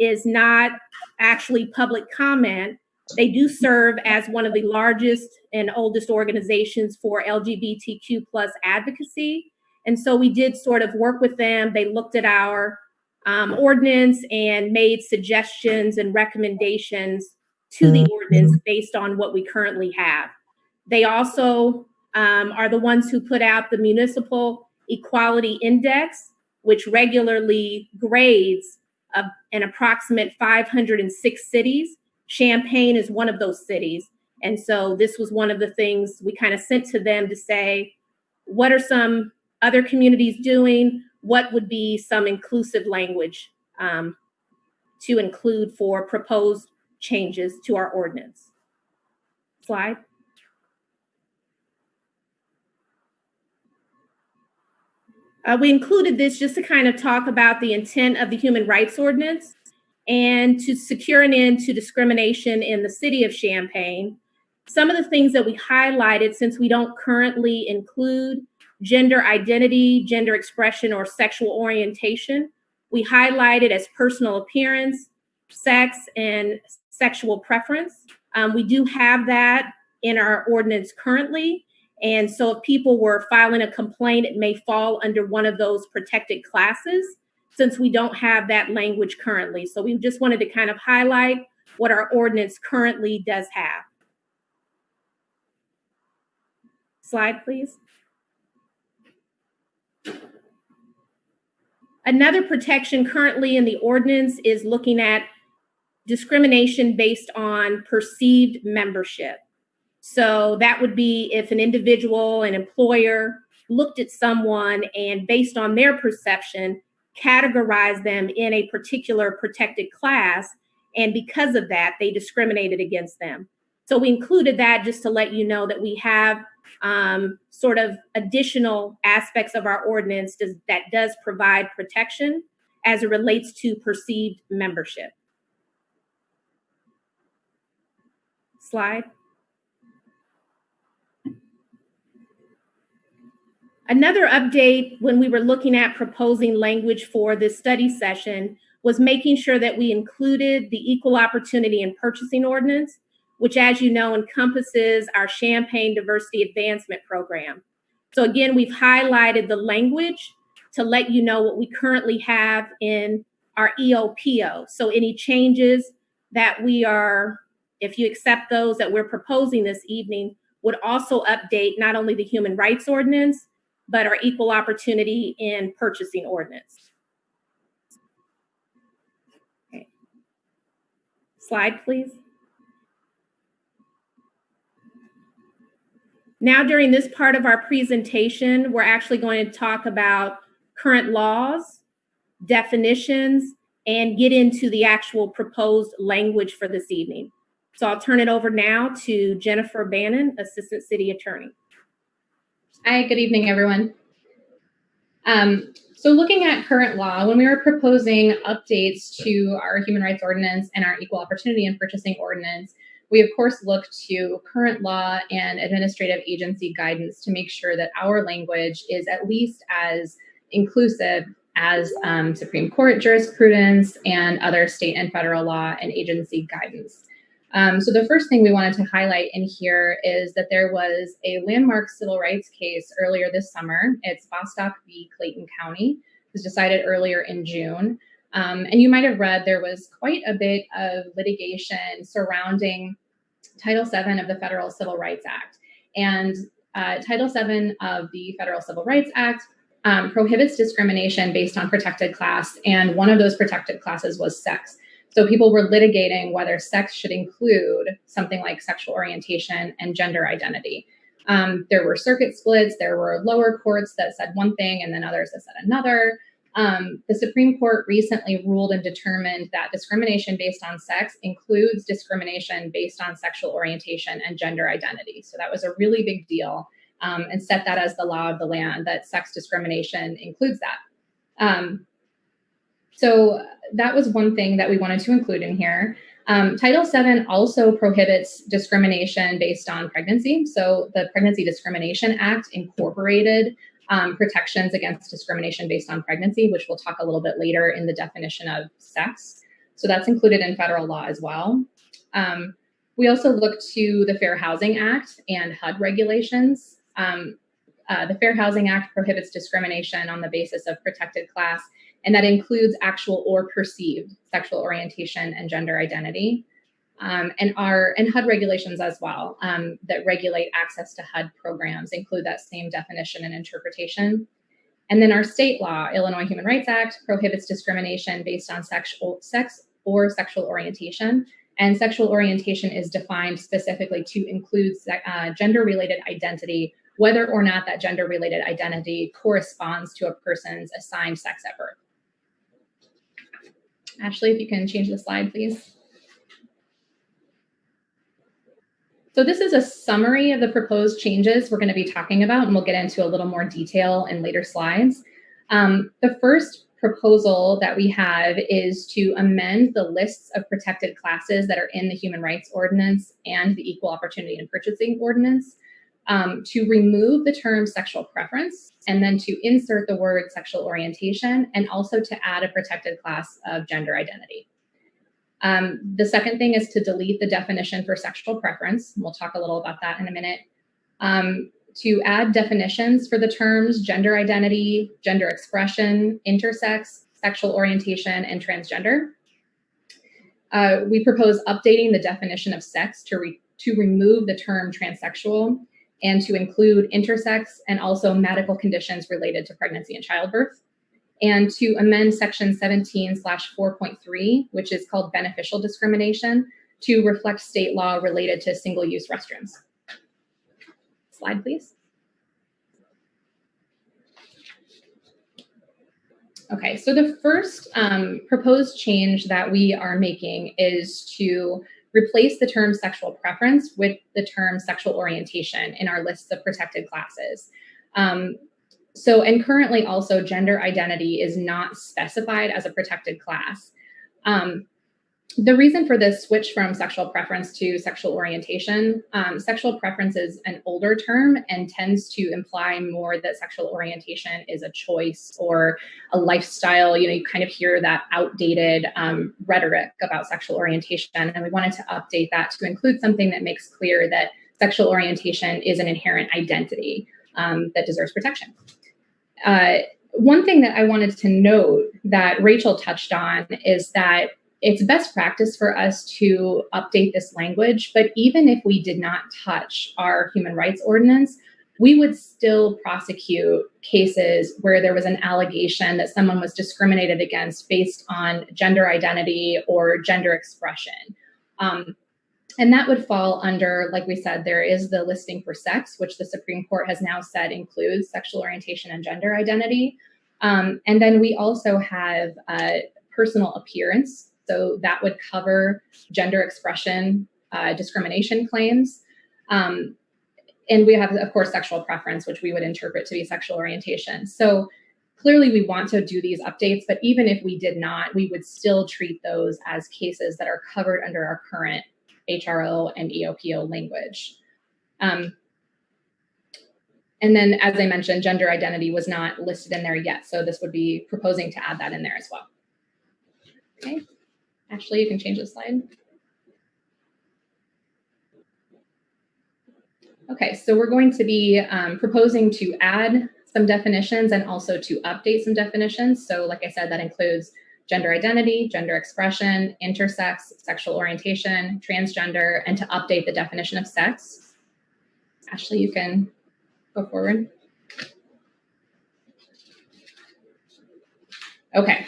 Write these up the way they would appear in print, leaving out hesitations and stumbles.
is not actually public comment. They do serve as one of the largest and oldest organizations for LGBTQ plus advocacy. And so we did sort of work with them. They looked at our ordinance and made suggestions and recommendations to the ordinance based on what we currently have. They also are the ones who put out the Municipal Equality Index, which regularly grades an approximate 506 cities. Champaign is one of those cities. And so this was one of the things we kind of sent to them to say, what are some other communities doing? What would be some inclusive language to include for proposed changes to our ordinance? Slide. We included this just to kind of talk about the intent of the Human Rights Ordinance and to secure an end to discrimination in the city of Champaign. Some of the things that we highlighted, since we don't currently include gender identity, gender expression, or sexual orientation, we highlighted as personal appearance, sex, and sexual preference. We do have that in our ordinance currently. And so if people were filing a complaint, it may fall under one of those protected classes, since we don't have that language currently. So we just wanted to kind of highlight what our ordinance currently does have. Slide, please. Another protection currently in the ordinance is looking at discrimination based on perceived membership. So that would be if an individual, an employer, looked at someone and based on their perception, categorized them in a particular protected class, and because of that, they discriminated against them. So we included that just to let you know that we have sort of additional aspects of our ordinance that does provide protection as it relates to perceived membership. Slide. Another update when we were looking at proposing language for this study session was making sure that we included the Equal Opportunity in Purchasing Ordinance, which, as you know, encompasses our Champaign Diversity Advancement Program. So again, we've highlighted the language to let you know what we currently have in our EOPO. So any changes that we are, if you accept those that we're proposing this evening, would also update not only the Human Rights Ordinance, but our Equal Opportunity in Purchasing Ordinance. Okay. Slide, please. Now, during this part of our presentation, we're actually going to talk about current laws, definitions, and get into the actual proposed language for this evening. So I'll turn it over now to Jennifer Bannon, Assistant City Attorney. Hi, good evening, everyone. So looking at current law, when we were proposing updates to our Human Rights Ordinance and our Equal Opportunity in Purchasing Ordinance, we of course looked to current law and administrative agency guidance to make sure that our language is at least as inclusive as Supreme Court jurisprudence and other state and federal law and agency guidance. So the first thing we wanted to highlight in here is that there was a landmark civil rights case earlier this summer. It's Bostock v. Clayton County. It was decided earlier in June. And you might have read there was quite a bit of litigation surrounding Title VII of the Federal Civil Rights Act. And Title VII of the Federal Civil Rights Act prohibits discrimination based on protected class. And one of those protected classes was sex. So people were litigating whether sex should include something like sexual orientation and gender identity. There were circuit splits. There were lower courts that said one thing and then others that said another. The Supreme Court recently ruled and determined that discrimination based on sex includes discrimination based on sexual orientation and gender identity. So that was a really big deal, and set that as the law of the land, that sex discrimination includes that. So that was one thing that we wanted to include in here. Title VII also prohibits discrimination based on pregnancy. So the Pregnancy Discrimination Act incorporated protections against discrimination based on pregnancy, which we'll talk a little bit later in the definition of sex. So that's included in federal law as well. We also look to the Fair Housing Act and HUD regulations. The Fair Housing Act prohibits discrimination on the basis of protected class, and that includes actual or perceived sexual orientation and gender identity. And HUD regulations as well that regulate access to HUD programs include that same definition and interpretation. And then our state law, Illinois Human Rights Act, prohibits discrimination based on sex or sexual orientation. And sexual orientation is defined specifically to include gender-related identity, whether or not that gender-related identity corresponds to a person's assigned sex at birth. Ashley, if you can change the slide, please. So this is a summary of the proposed changes we're going to be talking about, and we'll get into a little more detail in later slides. The first proposal that we have is to amend the lists of protected classes that are in the Human Rights Ordinance and the Equal Opportunity in Purchasing Ordinance to remove the term sexual preference and then to insert the word sexual orientation and also to add a protected class of gender identity. The second thing is to delete the definition for sexual preference. We'll talk a little about that in a minute. To add definitions for the terms gender identity, gender expression, intersex, sexual orientation, and transgender. We propose updating the definition of sex to remove the term transsexual and to include intersex and also medical conditions related to pregnancy and childbirth. And to amend section 17/4.3, which is called beneficial discrimination, to reflect state law related to single-use restrooms. Slide, please. Okay, so the first proposed change that we are making is to replace the term sexual preference with the term sexual orientation in our lists of protected classes. And currently also gender identity is not specified as a protected class. The reason for this switch from sexual preference to sexual orientation, sexual preference is an older term and tends to imply more that sexual orientation is a choice or a lifestyle. You know, you kind of hear that outdated rhetoric about sexual orientation, and we wanted to update that to include something that makes clear that sexual orientation is an inherent identity that deserves protection. One thing that I wanted to note that Rachel touched on is that it's best practice for us to update this language, but even if we did not touch our human rights ordinance, we would still prosecute cases where there was an allegation that someone was discriminated against based on gender identity or gender expression. And that would fall under, like we said, there is the listing for sex, which the Supreme Court has now said includes sexual orientation and gender identity. And then we also have personal appearance. So that would cover gender expression discrimination claims. And we have, of course, sexual preference, which we would interpret to be sexual orientation. So clearly we want to do these updates, but even if we did not, we would still treat those as cases that are covered under our current HRO and EOPO language. And then, as I mentioned, gender identity was not listed in there yet. So this would be proposing to add that in there as well. Okay. Ashley, you can change the slide. Okay, so we're going to be proposing to add some definitions and also to update some definitions. So like I said, that includes gender identity, gender expression, intersex, sexual orientation, transgender, and to update the definition of sex. Ashley, you can go forward. Okay.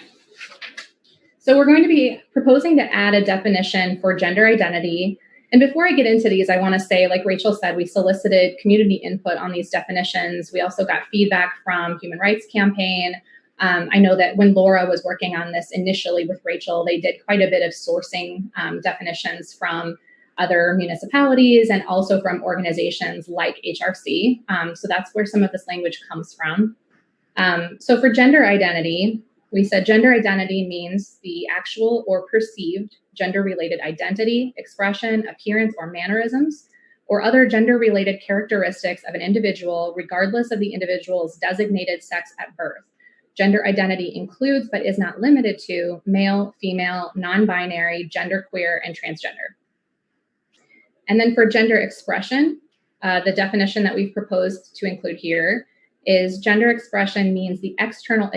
So we're going to be proposing to add a definition for gender identity. And before I get into these, I want to say, like Rachel said, we solicited community input on these definitions. We also got feedback from Human Rights Campaign. I know that when Laura was working on this initially with Rachel, they did quite a bit of sourcing definitions from other municipalities and also from organizations like HRC. So that's where some of this language comes from. So for gender identity, we said gender identity means the actual or perceived gender-related identity, expression, appearance, or mannerisms, or other gender-related characteristics of an individual, regardless of the individual's designated sex at birth, Gender identity includes, but is not limited to, male, female, non-binary, genderqueer, and transgender. And then for gender expression, the definition that we've proposed to include here is gender expression means the external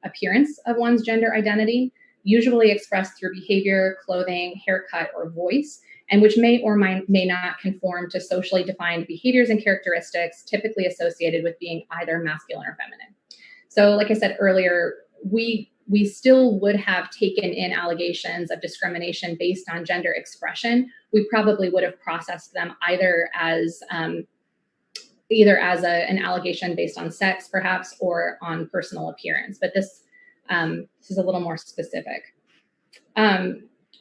appearance of one's gender identity, usually expressed through behavior, clothing, haircut, or voice, and which may or may not conform to socially defined behaviors and characteristics typically associated with being either masculine or feminine. So like I said earlier, we still would have taken in allegations of discrimination based on gender expression. We probably would have processed them either as an allegation based on sex, perhaps, or on personal appearance. But this is a little more specific.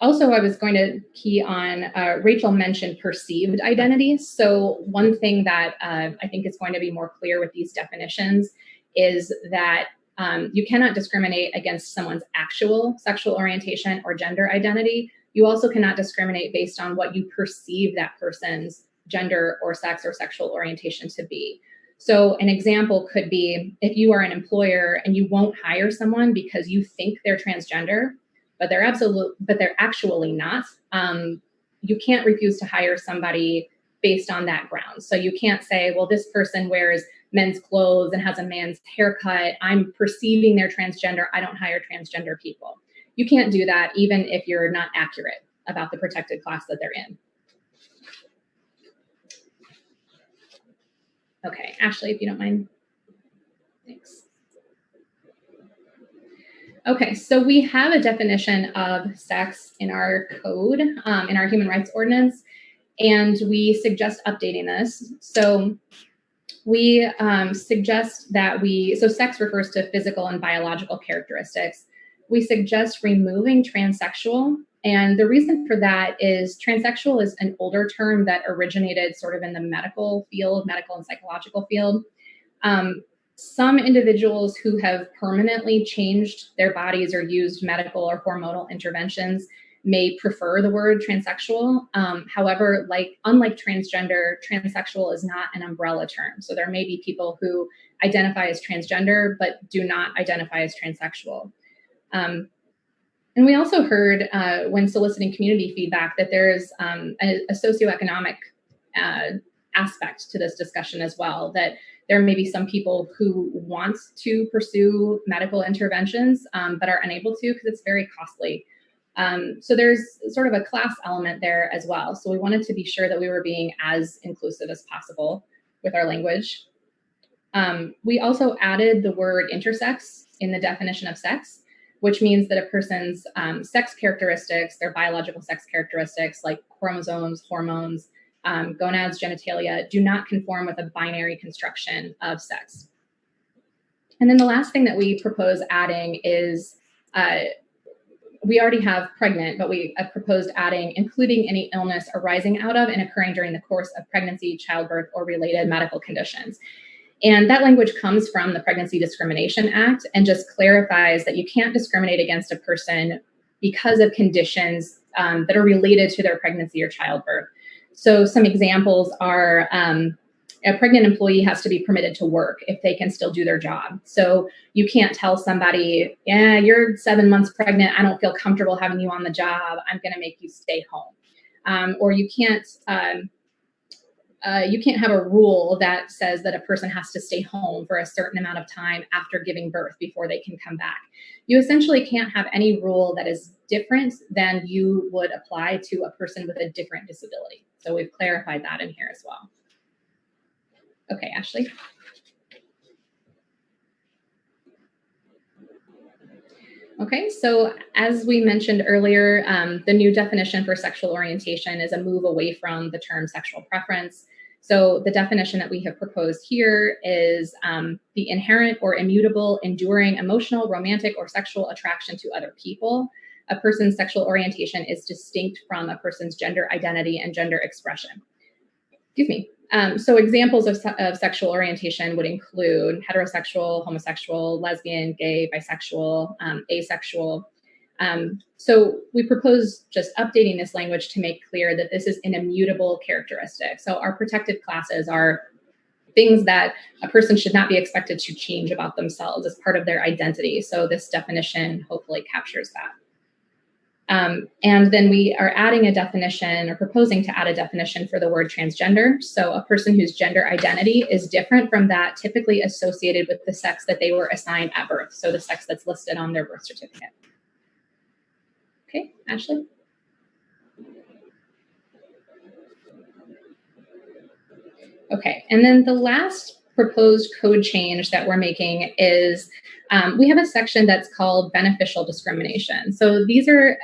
Also, I was going to key on, Rachel mentioned perceived identities. So one thing that I think is going to be more clear with these definitions is that you cannot discriminate against someone's actual sexual orientation or gender identity. You also cannot discriminate based on what you perceive that person's gender or sex or sexual orientation to be. So an example could be if you are an employer and you won't hire someone because you think they're transgender, but they're actually not. You can't refuse to hire somebody based on that ground. So you can't say, well, this person wears men's clothes and has a man's haircut. I'm perceiving they're transgender. I don't hire transgender people. You can't do that even if you're not accurate about the protected class that they're in. Okay, Ashley, if you don't mind. Thanks. Okay, so we have a definition of sex in our code, in our human rights ordinance, and we suggest updating this. So we suggest that so sex refers to physical and biological characteristics. We suggest removing transsexual. And the reason for that is transsexual is an older term that originated sort of in the medical field, medical and psychological field. Some individuals who have permanently changed their bodies or used medical or hormonal interventions may prefer the word transsexual. However, unlike transgender, transsexual is not an umbrella term. So there may be people who identify as transgender, but do not identify as transsexual. And we also heard when soliciting community feedback that there's a socioeconomic aspect to this discussion as well, that there may be some people who want to pursue medical interventions but are unable to because it's very costly. So there's sort of a class element there as well. So we wanted to be sure that we were being as inclusive as possible with our language. We also added the word intersex in the definition of sex, which means that a person's sex characteristics, their biological sex characteristics like chromosomes, hormones, gonads, genitalia, do not conform with a binary construction of sex. And then the last thing that we propose adding is, we already have pregnant, but we proposed adding including any illness arising out of and occurring during the course of pregnancy, childbirth, or related medical conditions. And that language comes from the Pregnancy Discrimination Act and just clarifies that you can't discriminate against a person because of conditions that are related to their pregnancy or childbirth. So some examples are a pregnant employee has to be permitted to work if they can still do their job. So you can't tell somebody, yeah, you're 7 months pregnant. I don't feel comfortable having you on the job. I'm going to make you stay home. Or you can't have a rule that says that a person has to stay home for a certain amount of time after giving birth before they can come back. You essentially can't have any rule that is different than you would apply to a person with a different disability. So we've clarified that in here as well. Okay, Ashley. Okay, so as we mentioned earlier, the new definition for sexual orientation is a move away from the term sexual preference. So the definition that we have proposed here is the inherent or immutable, enduring emotional, romantic, or sexual attraction to other people. A person's sexual orientation is distinct from a person's gender identity and gender expression. Excuse me. So examples of sexual orientation would include heterosexual, homosexual, lesbian, gay, bisexual, asexual. So we propose just updating this language to make clear that this is an immutable characteristic. So our protected classes are things that a person should not be expected to change about themselves as part of their identity. So this definition hopefully captures that. And then we are adding a definition, or proposing to add a definition for the word transgender. So a person whose gender identity is different from that typically associated with the sex that they were assigned at birth. So the sex that's listed on their birth certificate. Okay, Ashley? Okay, and then the last proposed code change that we're making is we have a section that's called beneficial discrimination. So these are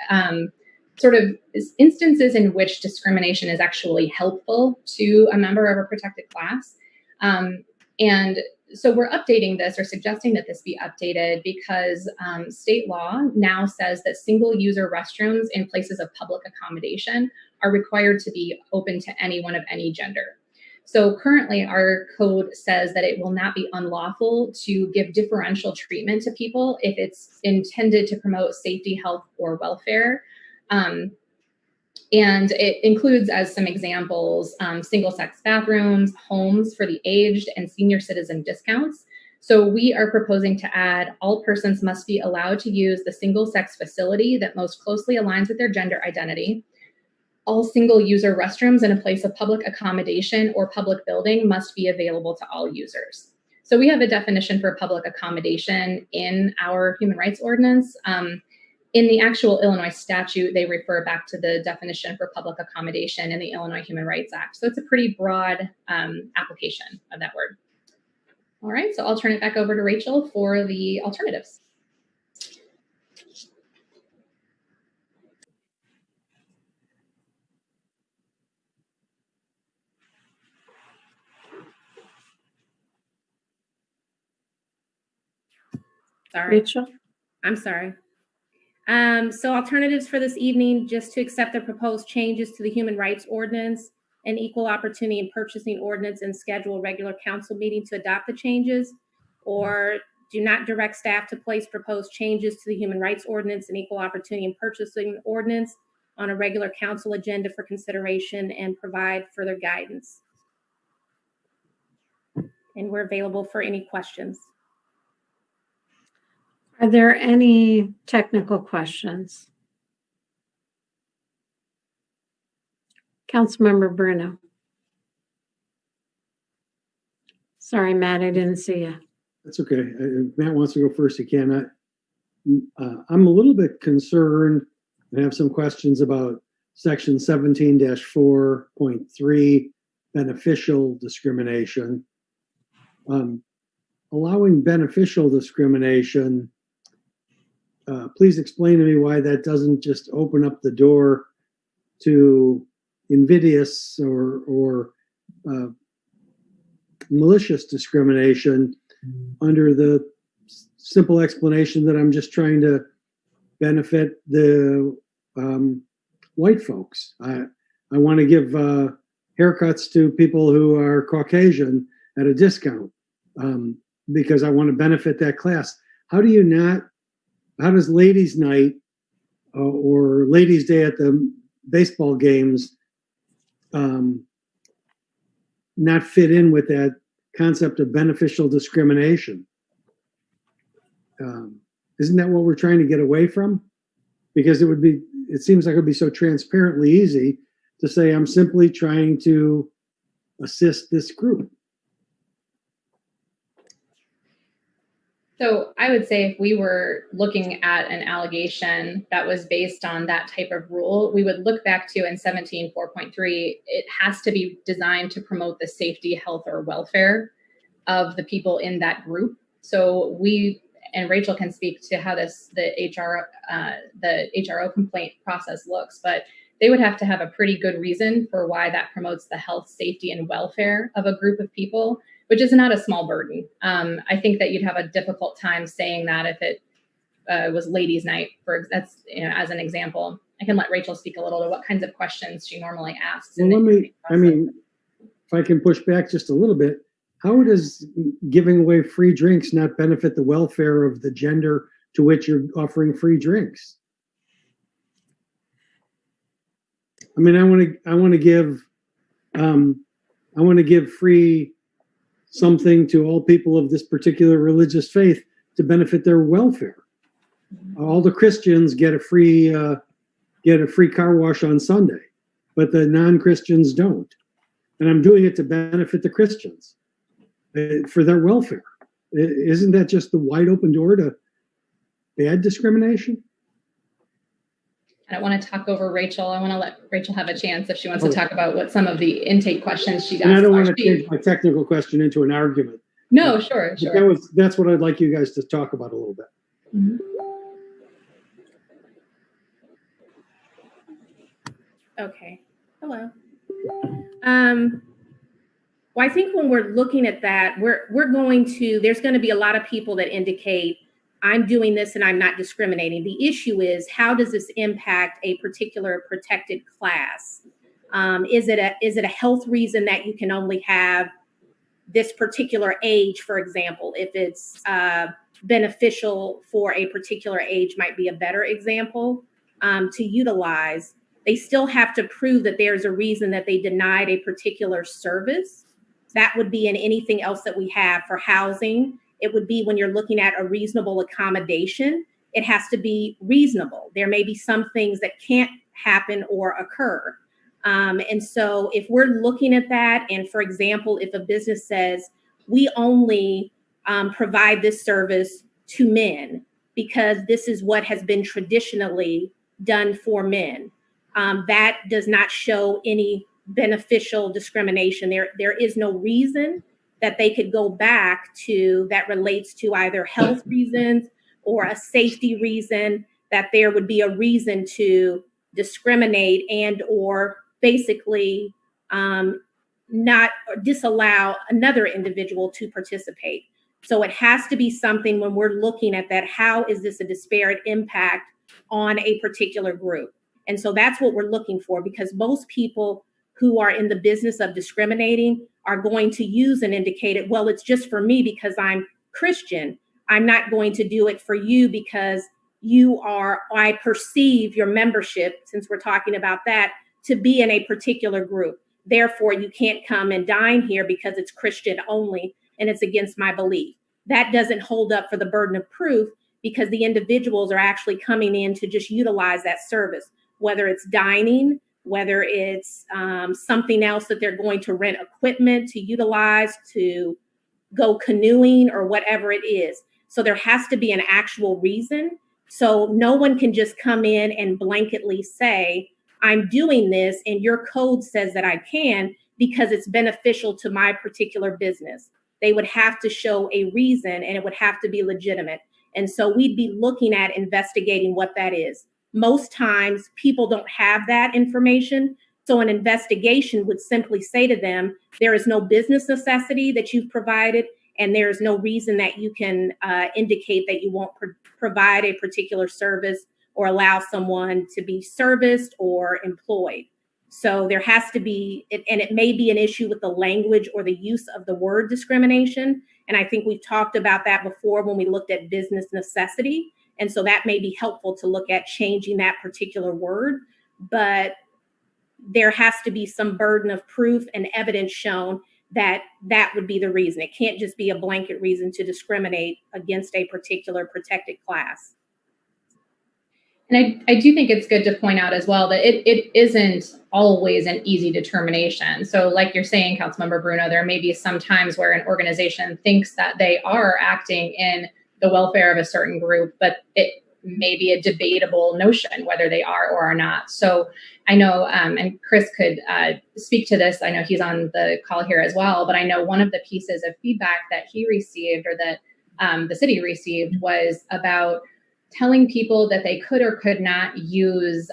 sort of instances in which discrimination is actually helpful to a member of a protected class. And so we're updating this, or suggesting that this be updated, because state law now says that single-user restrooms in places of public accommodation are required to be open to anyone of any gender. So currently our code says that it will not be unlawful to give differential treatment to people if it's intended to promote safety, health, or welfare. And it includes, as some examples, single-sex bathrooms, homes for the aged, and senior citizen discounts. So we are proposing to add, all persons must be allowed to use the single-sex facility that most closely aligns with their gender identity. All single-user restrooms in a place of public accommodation or public building must be available to all users. So we have a definition for public accommodation in our human rights ordinance. In the actual Illinois statute, they refer back to the definition for public accommodation in the Illinois Human Rights Act. So it's a pretty broad application of that word. All right, so I'll turn it back over to Rachel for the alternatives. Sorry. Rachel? I'm sorry. So alternatives for this evening, just to accept the proposed changes to the Human Rights Ordinance and Equal Opportunity in Purchasing Ordinance and schedule a regular council meeting to adopt the changes, or do not direct staff to place proposed changes to the Human Rights Ordinance and Equal Opportunity in Purchasing Ordinance on a regular council agenda for consideration and provide further guidance. And we're available for any questions. Are there any technical questions? Councilmember Bruno. Sorry, Matt, I didn't see you. That's okay. If Matt wants to go first, he can. I'm a little bit concerned and have some questions about section 17-4.3, beneficial discrimination. Allowing beneficial discrimination, please explain to me why that doesn't just open up the door to invidious or malicious discrimination under the simple explanation that I'm just trying to benefit the white folks. I want to give haircuts to people who are Caucasian at a discount because I want to benefit that class. How does ladies' night or ladies' day at the baseball games not fit in with that concept of beneficial discrimination? Isn't that what we're trying to get away from? Because it seems like it would be so transparently easy to say, I'm simply trying to assist this group. So I would say if we were looking at an allegation that was based on that type of rule, we would look back to in 17-4.3, it has to be designed to promote the safety, health, or welfare of the people in that group. So we, and Rachel can speak to how the HRO complaint process looks, but they would have to have a pretty good reason for why that promotes the health, safety, and welfare of a group of people, which is not a small burden. I think that you'd have a difficult time saying that if it was ladies' night, as an example. I can let Rachel speak a little to what kinds of questions she normally asks. Well, if I can push back just a little bit, how does giving away free drinks not benefit the welfare of the gender to which you're offering free drinks? I mean, I want to give free something to all people of this particular religious faith to benefit their welfare. All the Christians get a free car wash on Sunday, but the non-Christians don't. And I'm doing it to benefit the Christians for their welfare. Isn't that just the wide open door to bad discrimination? I don't want to talk over Rachel. I want to let Rachel have a chance if she wants to talk about what some of the intake questions she got. And I don't want to change my technical question into an argument. No, sure. That's what I'd like you guys to talk about a little bit. Mm-hmm. Okay. Hello. Well, I think when we're looking at that, there's going to be a lot of people that indicate I'm doing this and I'm not discriminating. The issue is, how does this impact a particular protected class? Is it a health reason that you can only have this particular age, for example? If it's beneficial for a particular age, might be a better example to utilize. They still have to prove that there's a reason that they denied a particular service. That would be in anything else that we have for housing. It would be when you're looking at a reasonable accommodation. It has to be reasonable. There may be some things that can't happen or occur. And so if we're looking at that, and for example, if a business says, we only provide this service to men because this is what has been traditionally done for men, that does not show any beneficial discrimination. There is no reason that they could go back to that relates to either health reasons or a safety reason, that there would be a reason to discriminate and or basically not disallow another individual to participate. So it has to be something when we're looking at that, how is this a disparate impact on a particular group? And so that's what we're looking for, because most people who are in the business of discriminating are going to use and indicate it, well, it's just for me because I'm Christian. I'm not going to do it for you because I perceive your membership, since we're talking about that, to be in a particular group. Therefore, you can't come and dine here because it's Christian only and it's against my belief. That doesn't hold up for the burden of proof, because the individuals are actually coming in to just utilize that service, whether it's dining, whether it's something else that they're going to rent equipment to utilize, to go canoeing or whatever it is. So there has to be an actual reason. So no one can just come in and blanketly say, I'm doing this and your code says that I can because it's beneficial to my particular business. They would have to show a reason, and it would have to be legitimate. And so we'd be looking at investigating what that is. Most times people don't have that information. So an investigation would simply say to them, there is no business necessity that you've provided, and there is no reason that you can indicate that you won't provide a particular service or allow someone to be serviced or employed. So there has to be, and it may be an issue with the language or the use of the word discrimination. And I think we've talked about that before when we looked at business necessity. And so that may be helpful to look at changing that particular word, but there has to be some burden of proof and evidence shown that that would be the reason. It can't just be a blanket reason to discriminate against a particular protected class. And I do think it's good to point out as well that it isn't always an easy determination. So like you're saying, Councilmember Bruno, there may be some times where an organization thinks that they are acting in the welfare of a certain group, but it may be a debatable notion whether they are or are not. So I know, and Chris could speak to this, I know he's on the call here as well, but I know one of the pieces of feedback that he received, or that the city received, was about telling people that they could or could not use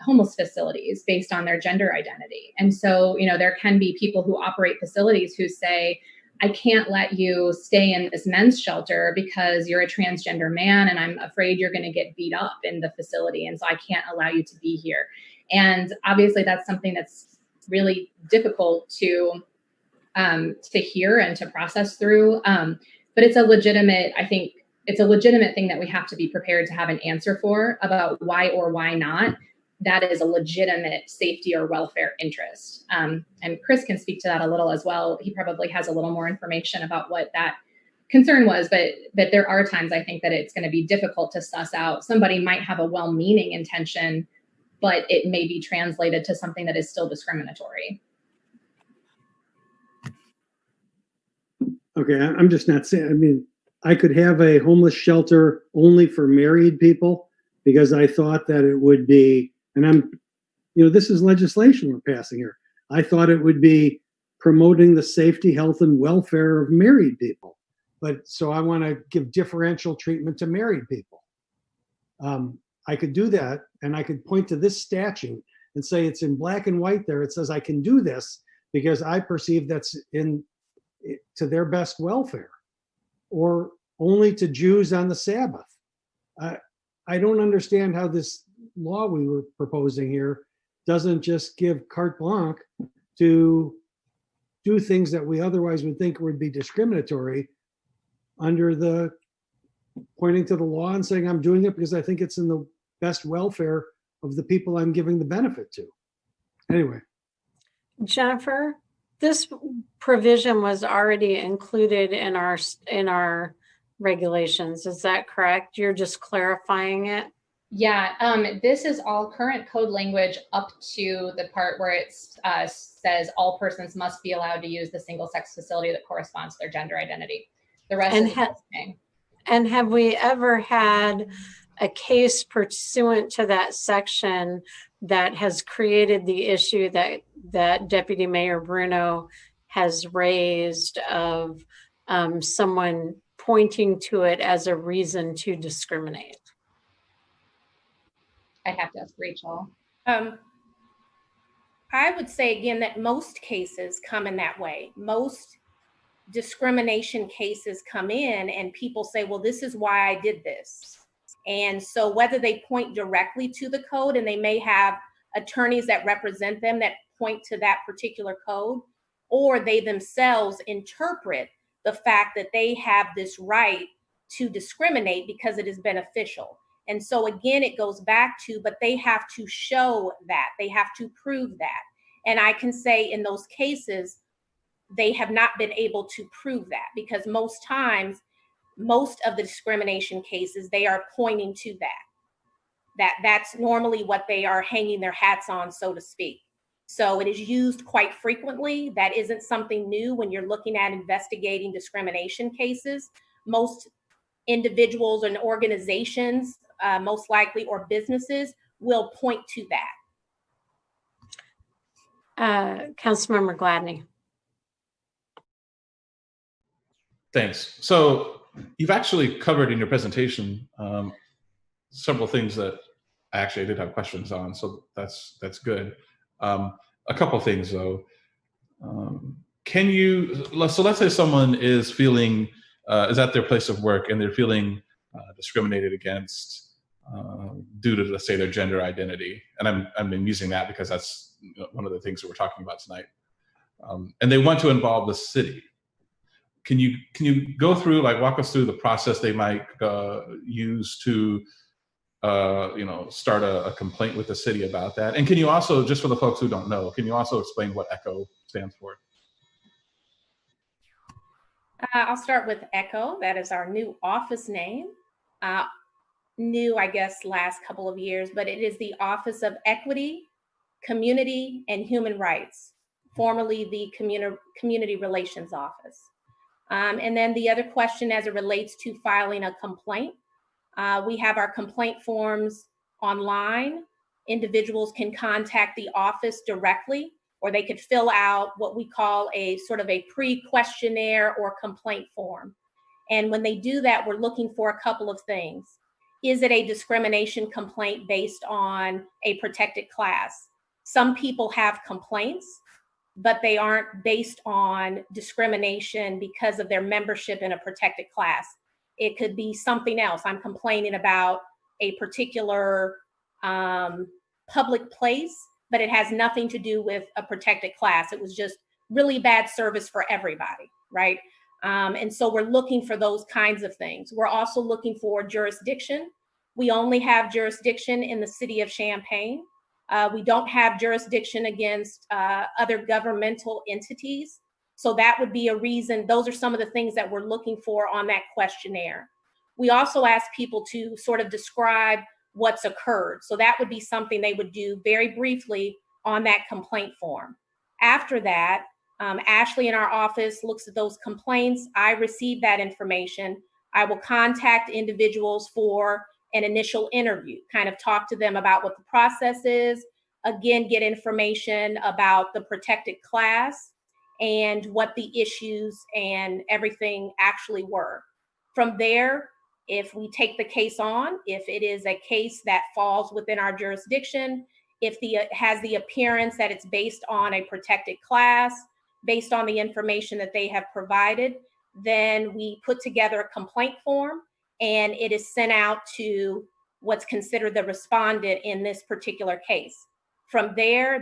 homeless facilities based on their gender identity. And so, there can be people who operate facilities who say, I can't let you stay in this men's shelter because you're a transgender man and I'm afraid you're going to get beat up in the facility. And so I can't allow you to be here. And obviously that's something that's really difficult to hear and to process through. But it's a legitimate, I think, it's a legitimate thing that we have to be prepared to have an answer for, about why or why not. that is a legitimate safety or welfare interest. And Chris can speak to that a little as well. He probably has a little more information about what that concern was, but there are times I think that it's going to be difficult to suss out. Somebody might have a well-meaning intention, but it may be translated to something that is still discriminatory. Okay, I'm just not saying, I mean, I could have a homeless shelter only for married people because I thought that it would be, and this is legislation we're passing here. I thought it would be promoting the safety, health, and welfare of married people. But so I want to give differential treatment to married people. I could do that, and I could point to this statute and say it's in black and white there. It says I can do this because I perceive that's to their best welfare, or only to Jews on the Sabbath. I don't understand how this law we were proposing here doesn't just give carte blanche to do things that we otherwise would think would be discriminatory under the pointing to the law and saying I'm doing it because I think it's in the best welfare of the people I'm giving the benefit to. Anyway. Jennifer, this provision was already included in our regulations. Is that correct? You're just clarifying it? Yeah, this is all current code language up to the part where it says all persons must be allowed to use the single-sex facility that corresponds to their gender identity. The rest is existing. And have we ever had a case pursuant to that section that has created the issue that Deputy Mayor Bruno has raised of someone pointing to it as a reason to discriminate? I'd have to ask Rachel. I would say again that most cases come in that way. Most discrimination cases come in and people say, well, this is why I did this. And so whether they point directly to the code, and they may have attorneys that represent them that point to that particular code, or they themselves interpret the fact that they have this right to discriminate because it is beneficial. And so again, it goes back to, but they have to show that, they have to prove that. And I can say in those cases, they have not been able to prove that, because most times, most of the discrimination cases, they are pointing to that's normally what they are hanging their hats on, so to speak. So it is used quite frequently. That isn't something new when you're looking at investigating discrimination cases. Most individuals and organizations, most likely, or businesses, will point to that. Councilmember Gladney. Thanks. So you've actually covered in your presentation several things that I actually did have questions on, so that's good. A couple things though. Let's say someone is feeling, is at their place of work and they're feeling discriminated against due to, let's say, their gender identity. And I'm using that because that's one of the things that we're talking about tonight. And they want to involve the city. Can you go through, like, walk us through the process they might use to start a complaint with the city about that? And can you also, just for the folks who don't know, can you also explain what ECHO stands for? I'll start with ECHO. That is our new office name. New, I guess, last couple of years, but it is the Office of Equity, Community, and Human Rights, formerly the Community Relations Office. And then the other question as it relates to filing a complaint, we have our complaint forms online. Individuals can contact the office directly, or they could fill out what we call a sort of a pre-questionnaire or complaint form. And when they do that, we're looking for a couple of things. Is it a discrimination complaint based on a protected class? Some people have complaints, but they aren't based on discrimination because of their membership in a protected class. It could be something else. I'm complaining about a particular public place, but it has nothing to do with a protected class. It was just really bad service for everybody, right? And so we're looking for those kinds of things. We're also looking for jurisdiction. We only have jurisdiction in the city of Champaign. We don't have jurisdiction against other governmental entities. So that would be a reason. Those are some of the things that we're looking for on that questionnaire. We also ask people to sort of describe what's occurred. So that would be something they would do very briefly on that complaint form. After that, Ashley in our office looks at those complaints. I receive that information. I will contact individuals for an initial interview, kind of talk to them about what the process is, again, get information about the protected class and what the issues and everything actually were. From there, if we take the case on, if it is a case that falls within our jurisdiction, if it has the appearance that it's based on a protected class, based on the information that they have provided, then we put together a complaint form and it is sent out to what's considered the respondent in this particular case. From there,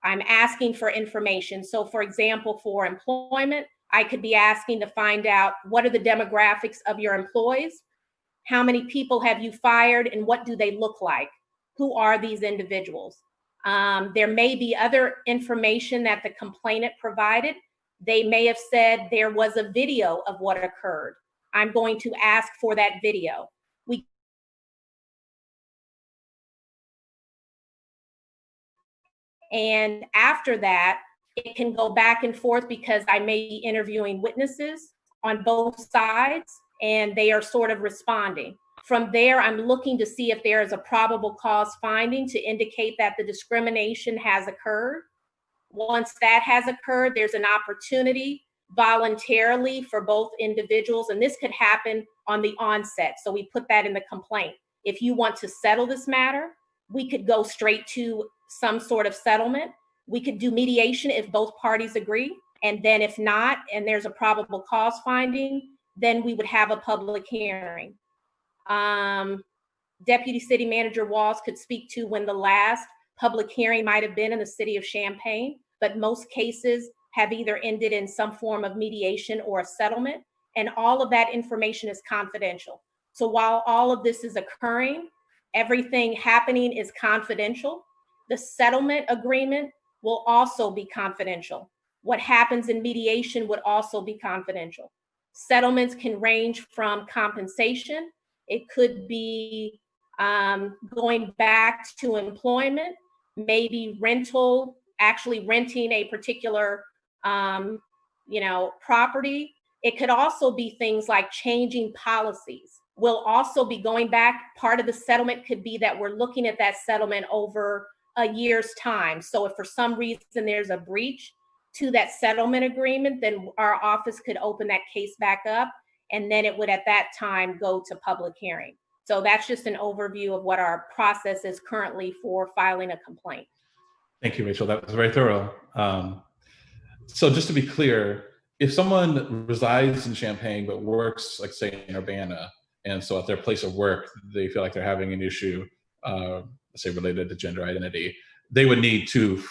I'm asking for information. So for example, for employment, I could be asking to find out what are the demographics of your employees? How many people have you fired and what do they look like? Who are these individuals? There may be other information that the complainant provided. They may have said there was a video of what occurred. I'm going to ask for that video. And after that, it can go back and forth because I may be interviewing witnesses on both sides and they are sort of responding. From there, I'm looking to see if there is a probable cause finding to indicate that the discrimination has occurred. Once that has occurred, there's an opportunity voluntarily for both individuals, and this could happen on the onset. So we put that in the complaint. If you want to settle this matter, we could go straight to some sort of settlement. We could do mediation if both parties agree. And then if not, and there's a probable cause finding, then we would have a public hearing. Deputy City Manager Walls could speak to when the last public hearing might have been in the city of Champaign, but most cases have either ended in some form of mediation or a settlement, and all of that information is confidential. So while all of this is occurring, everything happening is confidential. The settlement agreement will also be confidential. What happens in mediation would also be confidential. Settlements can range from compensation. It could be going back to employment, maybe rental, actually renting a particular property. It could also be things like changing policies. We'll also be going back. Part of the settlement could be that we're looking at that settlement over a year's time. So if for some reason there's a breach to that settlement agreement, then our office could open that case back up, and then it would at that time go to public hearing. So that's just an overview of what our process is currently for filing a complaint. Thank you, Rachel. That was very thorough. So just to be clear, if someone resides in Champaign but works, like say in Urbana, and so at their place of work, they feel like they're having an issue, let's say related to gender identity, they would need to,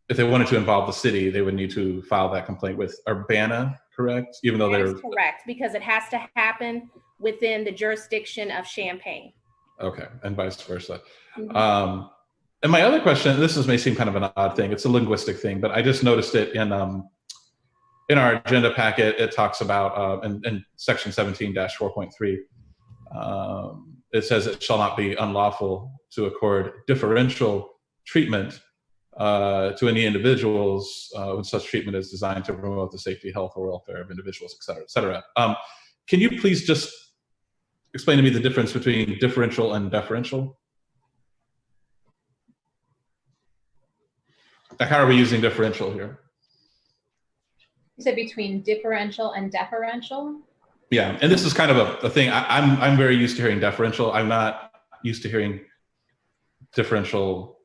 if they wanted to involve the city, they would need to file that complaint with Urbana, correct? Even though they're correct, because it has to happen within the jurisdiction of Champaign. Okay, and vice versa. Mm-hmm. And my other question, may seem kind of an odd thing, it's a linguistic thing, but I just noticed it in our agenda packet. It talks about in section 17-4.3, it says it shall not be unlawful to accord differential treatment to any individuals when such treatment is designed to promote the safety, health, or welfare of individuals, et cetera, et cetera. Can you please just explain to me the difference between differential and deferential? Like, how are we using differential here? You said between differential and deferential? Yeah, and this is kind of a thing. I'm very used to hearing deferential. I'm not used to hearing differential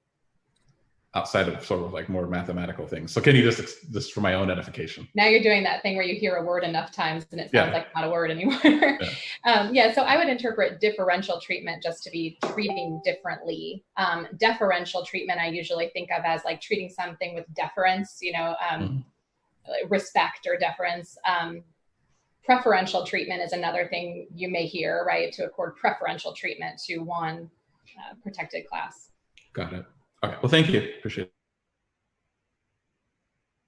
outside of sort of like more mathematical things. So can you just for my own edification? Now you're doing that thing where you hear a word enough times and it sounds like not a word anymore. So I would interpret differential treatment just to be treating differently. Deferential treatment I usually think of as like treating something with deference, respect or deference. Preferential treatment is another thing you may hear, right? To accord preferential treatment to one protected class. Got it. Okay. Well, thank you. Appreciate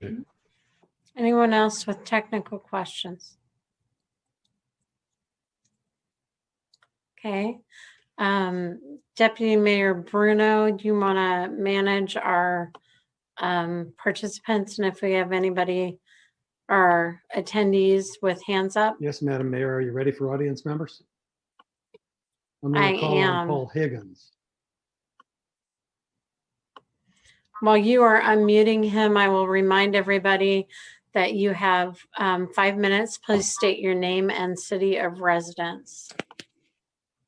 it. Anyone else with technical questions? Okay. Deputy Mayor Bruno, do you want to manage our participants? And if we have anybody, our attendees with hands up? Yes, Madam Mayor, are you ready for audience members? I'm I going to call on am. Paul Higgins. While you are unmuting him, I will remind everybody that you have 5 minutes. Please state your name and city of residence.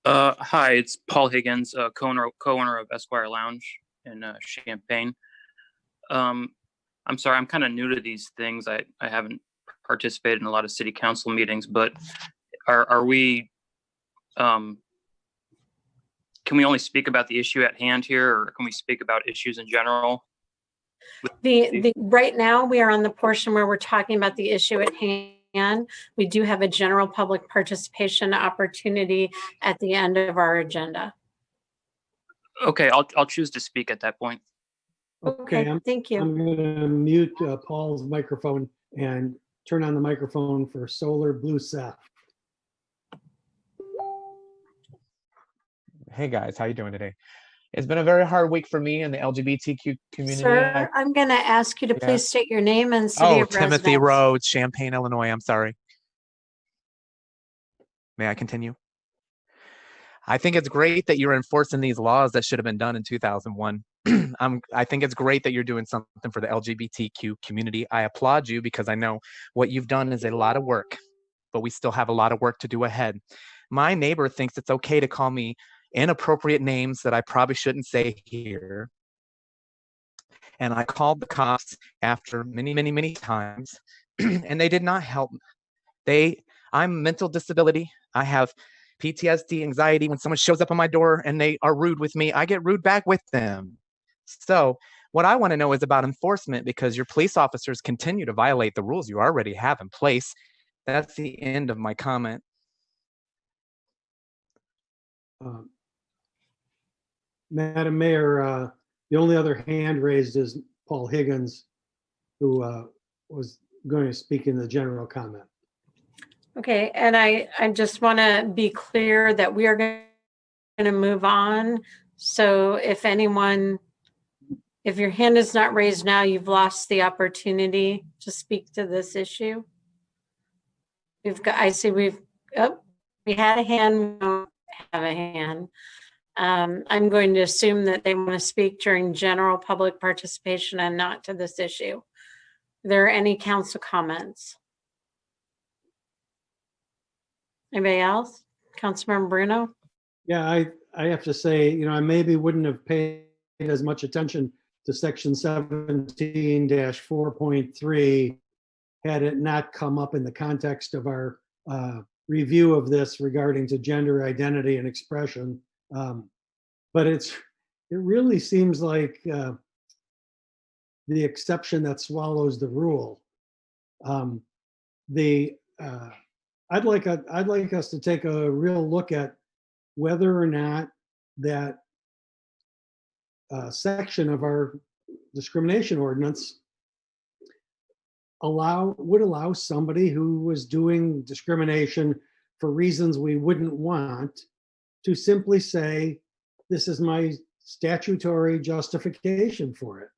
Hi, it's Paul Higgins, co-owner of Esquire Lounge in Champaign. I'm sorry, I'm kind of new to these things. I haven't participated in a lot of city council meetings, but are we, can we only speak about the issue at hand here, or can we speak about issues in general? Right now, we are on the portion where we're talking about the issue at hand. We do have a general public participation opportunity at the end of our agenda. Okay, I'll choose to speak at that point. Okay, thank you. I'm going to mute Paul's microphone and turn on the microphone for Solar Blue Seth. Hey guys, how you doing today? It's been a very hard week for me in the LGBTQ community. Sir, I'm going to ask you to please state your name and city of residence. Timothy Rhodes, Champaign, Illinois. I'm sorry. May I continue? I think it's great that you're enforcing these laws that should have been done in 2001. I think it's great that you're doing something for the LGBTQ community. I applaud you because I know what you've done is a lot of work, but we still have a lot of work to do ahead. My neighbor thinks it's okay to call me inappropriate names that I probably shouldn't say here. And I called the cops after many times, and they did not help. I'm mental disability. I have PTSD, anxiety. When someone shows up on my door and they are rude with me, I get rude back with them. So what I want to know is about enforcement, because your police officers continue to violate the rules you already have in place. That's the end of my comment. Madam Mayor, the only other hand raised is Paul Higgins, who was going to speak in the general comment. Okay, and I just want to be clear that we are going to move on. So if your hand is not raised now, you've lost the opportunity to speak to this issue. We had a hand, we don't have a hand. I'm going to assume that they want to speak during general public participation and not to this issue. Are there any council comments? Anybody else? Councilmember Bruno? Yeah, I have to say, I maybe wouldn't have paid as much attention to section 17-4.3 had it not come up in the context of our review of this regarding to gender identity and expression. But it really seems like the exception that swallows the rule. I'd like us to take a real look at whether or not that section of our discrimination ordinance would allow somebody who was doing discrimination for reasons we wouldn't want to simply say, this is my statutory justification for it.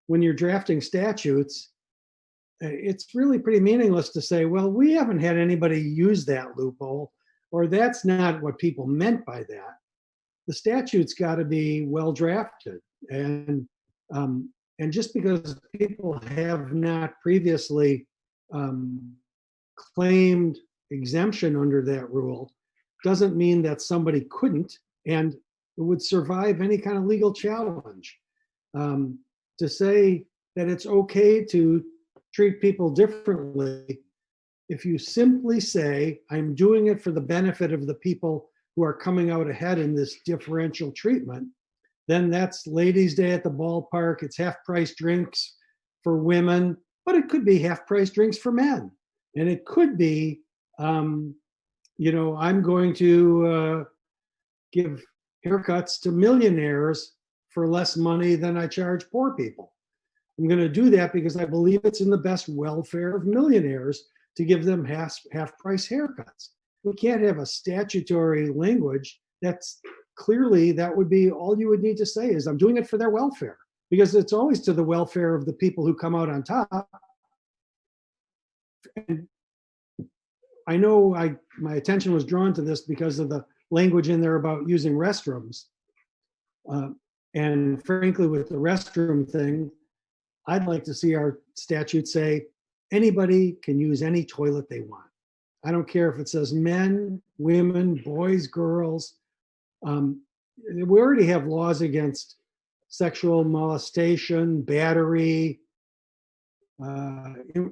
When you're drafting statutes, it's really pretty meaningless to say, well, we haven't had anybody use that loophole, or that's not what people meant by that. The statute's got to be well drafted. And just because people have not previously claimed exemption under that rule doesn't mean that somebody couldn't and it would survive any kind of legal challenge. To say that it's okay to treat people differently, if you simply say, I'm doing it for the benefit of the people who are coming out ahead in this differential treatment, then that's Ladies' Day at the ballpark. It's half-price drinks for women, but it could be half-price drinks for men. And it could be, I'm going to give haircuts to millionaires for less money than I charge poor people. I'm going to do that because I believe it's in the best welfare of millionaires to give them half price haircuts. We can't have a statutory language that's clearly, that would be all you would need to say is I'm doing it for their welfare, because it's always to the welfare of the people who come out on top. And I know my attention was drawn to this because of the language in there about using restrooms. And frankly, with the restroom thing, I'd like to see our statute say anybody can use any toilet they want. I don't care if it says men, women, boys, girls. We already have laws against sexual molestation, battery,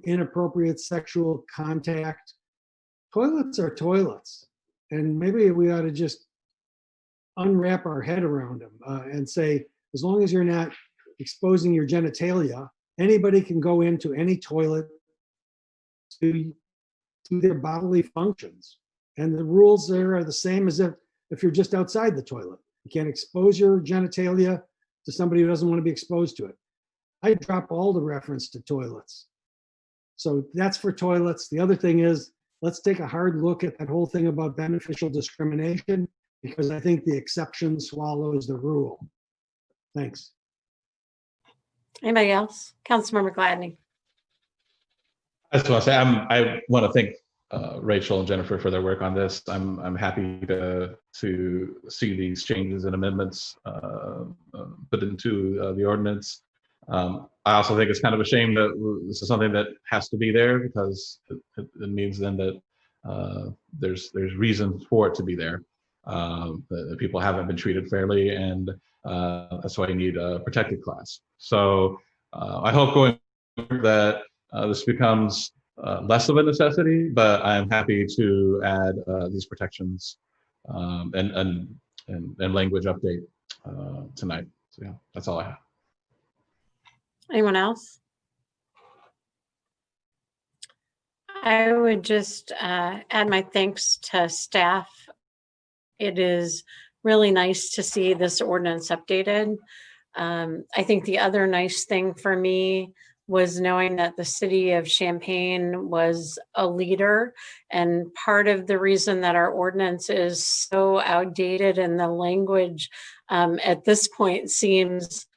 inappropriate sexual contact. Toilets are toilets. And maybe we ought to just unwrap our head around them and say, as long as you're not exposing your genitalia, anybody can go into any toilet to do their bodily functions. And the rules there are the same as if you're just outside the toilet. You can't expose your genitalia to somebody who doesn't want to be exposed to it. I drop all the reference to toilets. So that's for toilets. The other thing is, let's take a hard look at that whole thing about beneficial discrimination, because I think the exception swallows the rule. Thanks. Anybody else? Councilmember Gladney. I just want to say I want to thank Rachel and Jennifer for their work on this. I'm happy to see these changes and amendments put into the ordinance. I also think it's kind of a shame that this is something that has to be there, because it means then that there's reason for it to be there. That people haven't been treated fairly, and that's why you need a protected class. So I hope going forward that this becomes less of a necessity, but I'm happy to add these protections and language update tonight. So yeah, that's all I have. Anyone else? I would just add my thanks to staff. It is really nice to see this ordinance updated. I think the other nice thing for me was knowing that the city of Champaign was a leader, and part of the reason that our ordinance is so outdated and the language at this point seems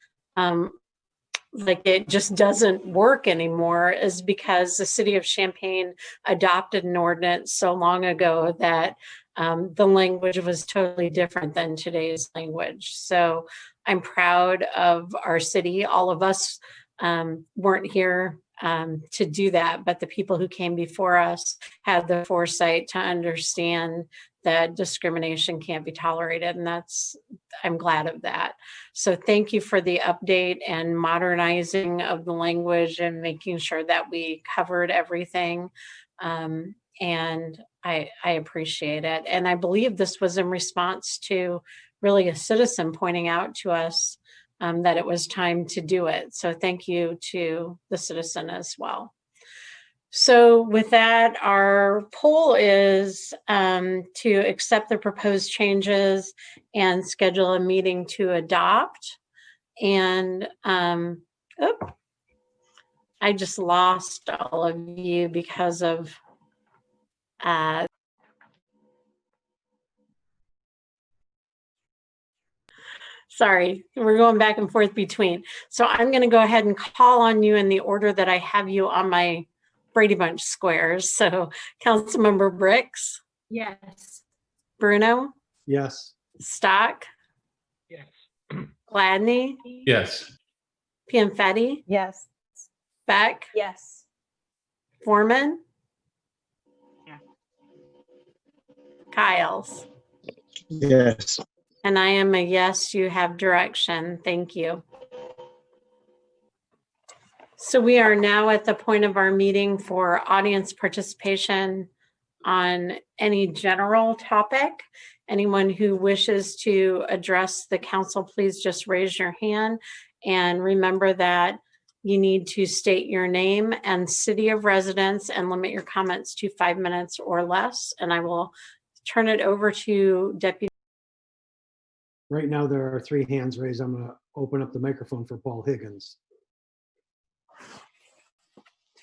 like it just doesn't work anymore is because the city of Champaign adopted an ordinance so long ago that the language was totally different than today's language. So I'm proud of our city. All of us weren't here to do that, but the people who came before us had the foresight to understand that discrimination can't be tolerated, and I'm glad of that. So thank you for the update and modernizing of the language and making sure that we covered everything. And I appreciate it. And I believe this was in response to really a citizen pointing out to us that it was time to do it. So thank you to the citizen as well. So with that, our poll is to accept the proposed changes and schedule a meeting to adopt. And I just lost all of you because of sorry, we're going back and forth between. So I'm going to go ahead and call on you in the order that I have you on my Brady Bunch squares. So Councilmember Bricks. Yes. Bruno. Yes. Stock. Yes. Gladney. Yes. Pianfetti. Yes. Beck. Yes. Foreman. Yeah. Kyles. Yes. And I am a yes, you have direction. Thank you. So we are now at the point of our meeting for audience participation on any general topic. Anyone who wishes to address the council, please just raise your hand. And remember that you need to state your name and city of residence and limit your comments to 5 minutes or less. And I will turn it over to Deputy right now there are 3 hands raised. I'm going to open up the microphone for Paul Higgins.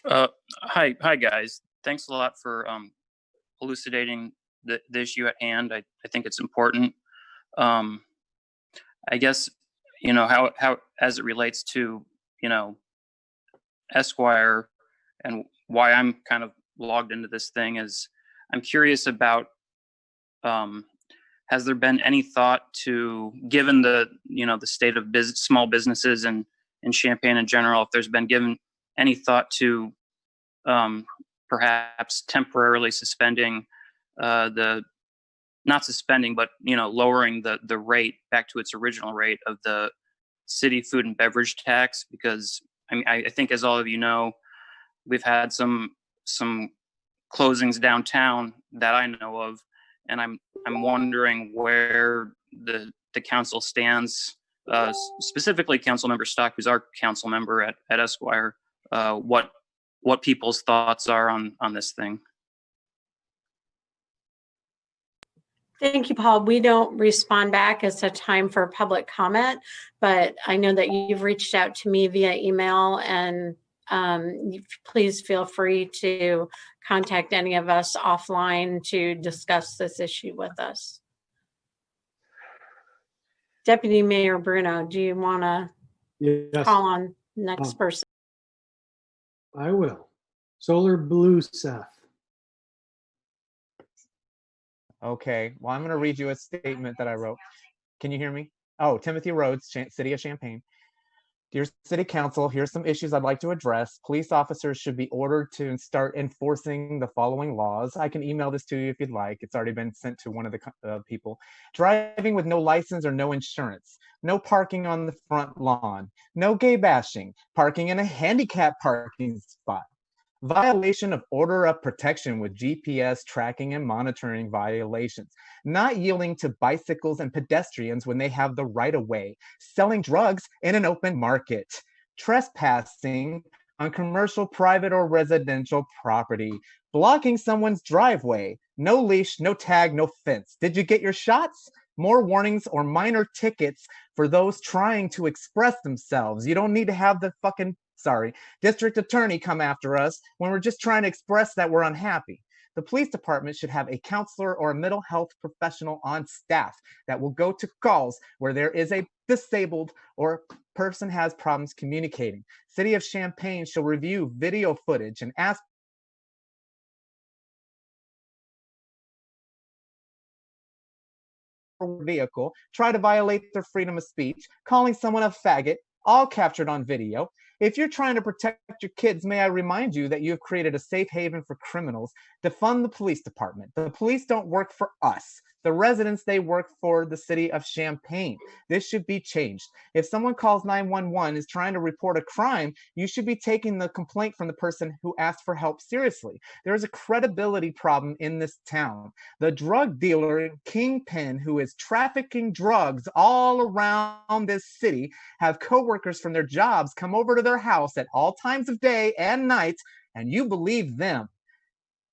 Hi guys. Thanks a lot for elucidating the issue at hand. I think it's important. I guess, how as it relates to, Esquire and why I'm kind of logged into this thing is I'm curious about, has there been any thought to, given the, the state of small businesses and in Champaign in general, if there's been given any thought to perhaps temporarily suspending not suspending, but lowering the rate back to its original rate of the city food and beverage tax? Because I think, as all of you know, we've had some closings downtown that I know of, and I'm wondering where the council stands, specifically Councilmember Stock, who's our council member at Esquire, what people's thoughts are on this thing. Thank you, Paul. We don't respond back. It's a time for public comment, but I know that you've reached out to me via email, and please feel free to contact any of us offline to discuss this issue with us. Deputy Mayor Bruno, do you want to call on next person? I will. Solar Blue Seth. Okay, well, I'm going to read you a statement that I wrote. Can you hear me? Oh, Timothy Rhodes, City of Champaign. Dear City Council, here's some issues I'd like to address. Police officers should be ordered to start enforcing the following laws. I can email this to you if you'd like. It's already been sent to one of the people. Driving with no license or no insurance. No parking on the front lawn. No gay bashing. Parking in a handicap parking spot. Violation of order of protection with GPS tracking and monitoring violations. Not yielding to bicycles and pedestrians when they have the right of way. Selling drugs in an open market. Trespassing on commercial, private, or residential property. Blocking someone's driveway. No leash, no tag, no fence. Did you get your shots? More warnings or minor tickets for those trying to express themselves. You don't need to have the district attorney come after us when we're just trying to express that we're unhappy. The police department should have a counselor or a mental health professional on staff that will go to calls where there is a disabled or person has problems communicating. City of Champaign shall review video footage and ask vehicle, try to violate their freedom of speech, calling someone a faggot, all captured on video. If you're trying to protect your kids, may I remind you that you have created a safe haven for criminals. Defund the police department. The police don't work for us. The residents, they work for the city of Champaign. This should be changed. If someone calls 911 is trying to report a crime, you should be taking the complaint from the person who asked for help seriously. There is a credibility problem in this town. The drug dealer kingpin who is trafficking drugs all around this city have coworkers from their jobs come over to their house at all times of day and night, and you believe them.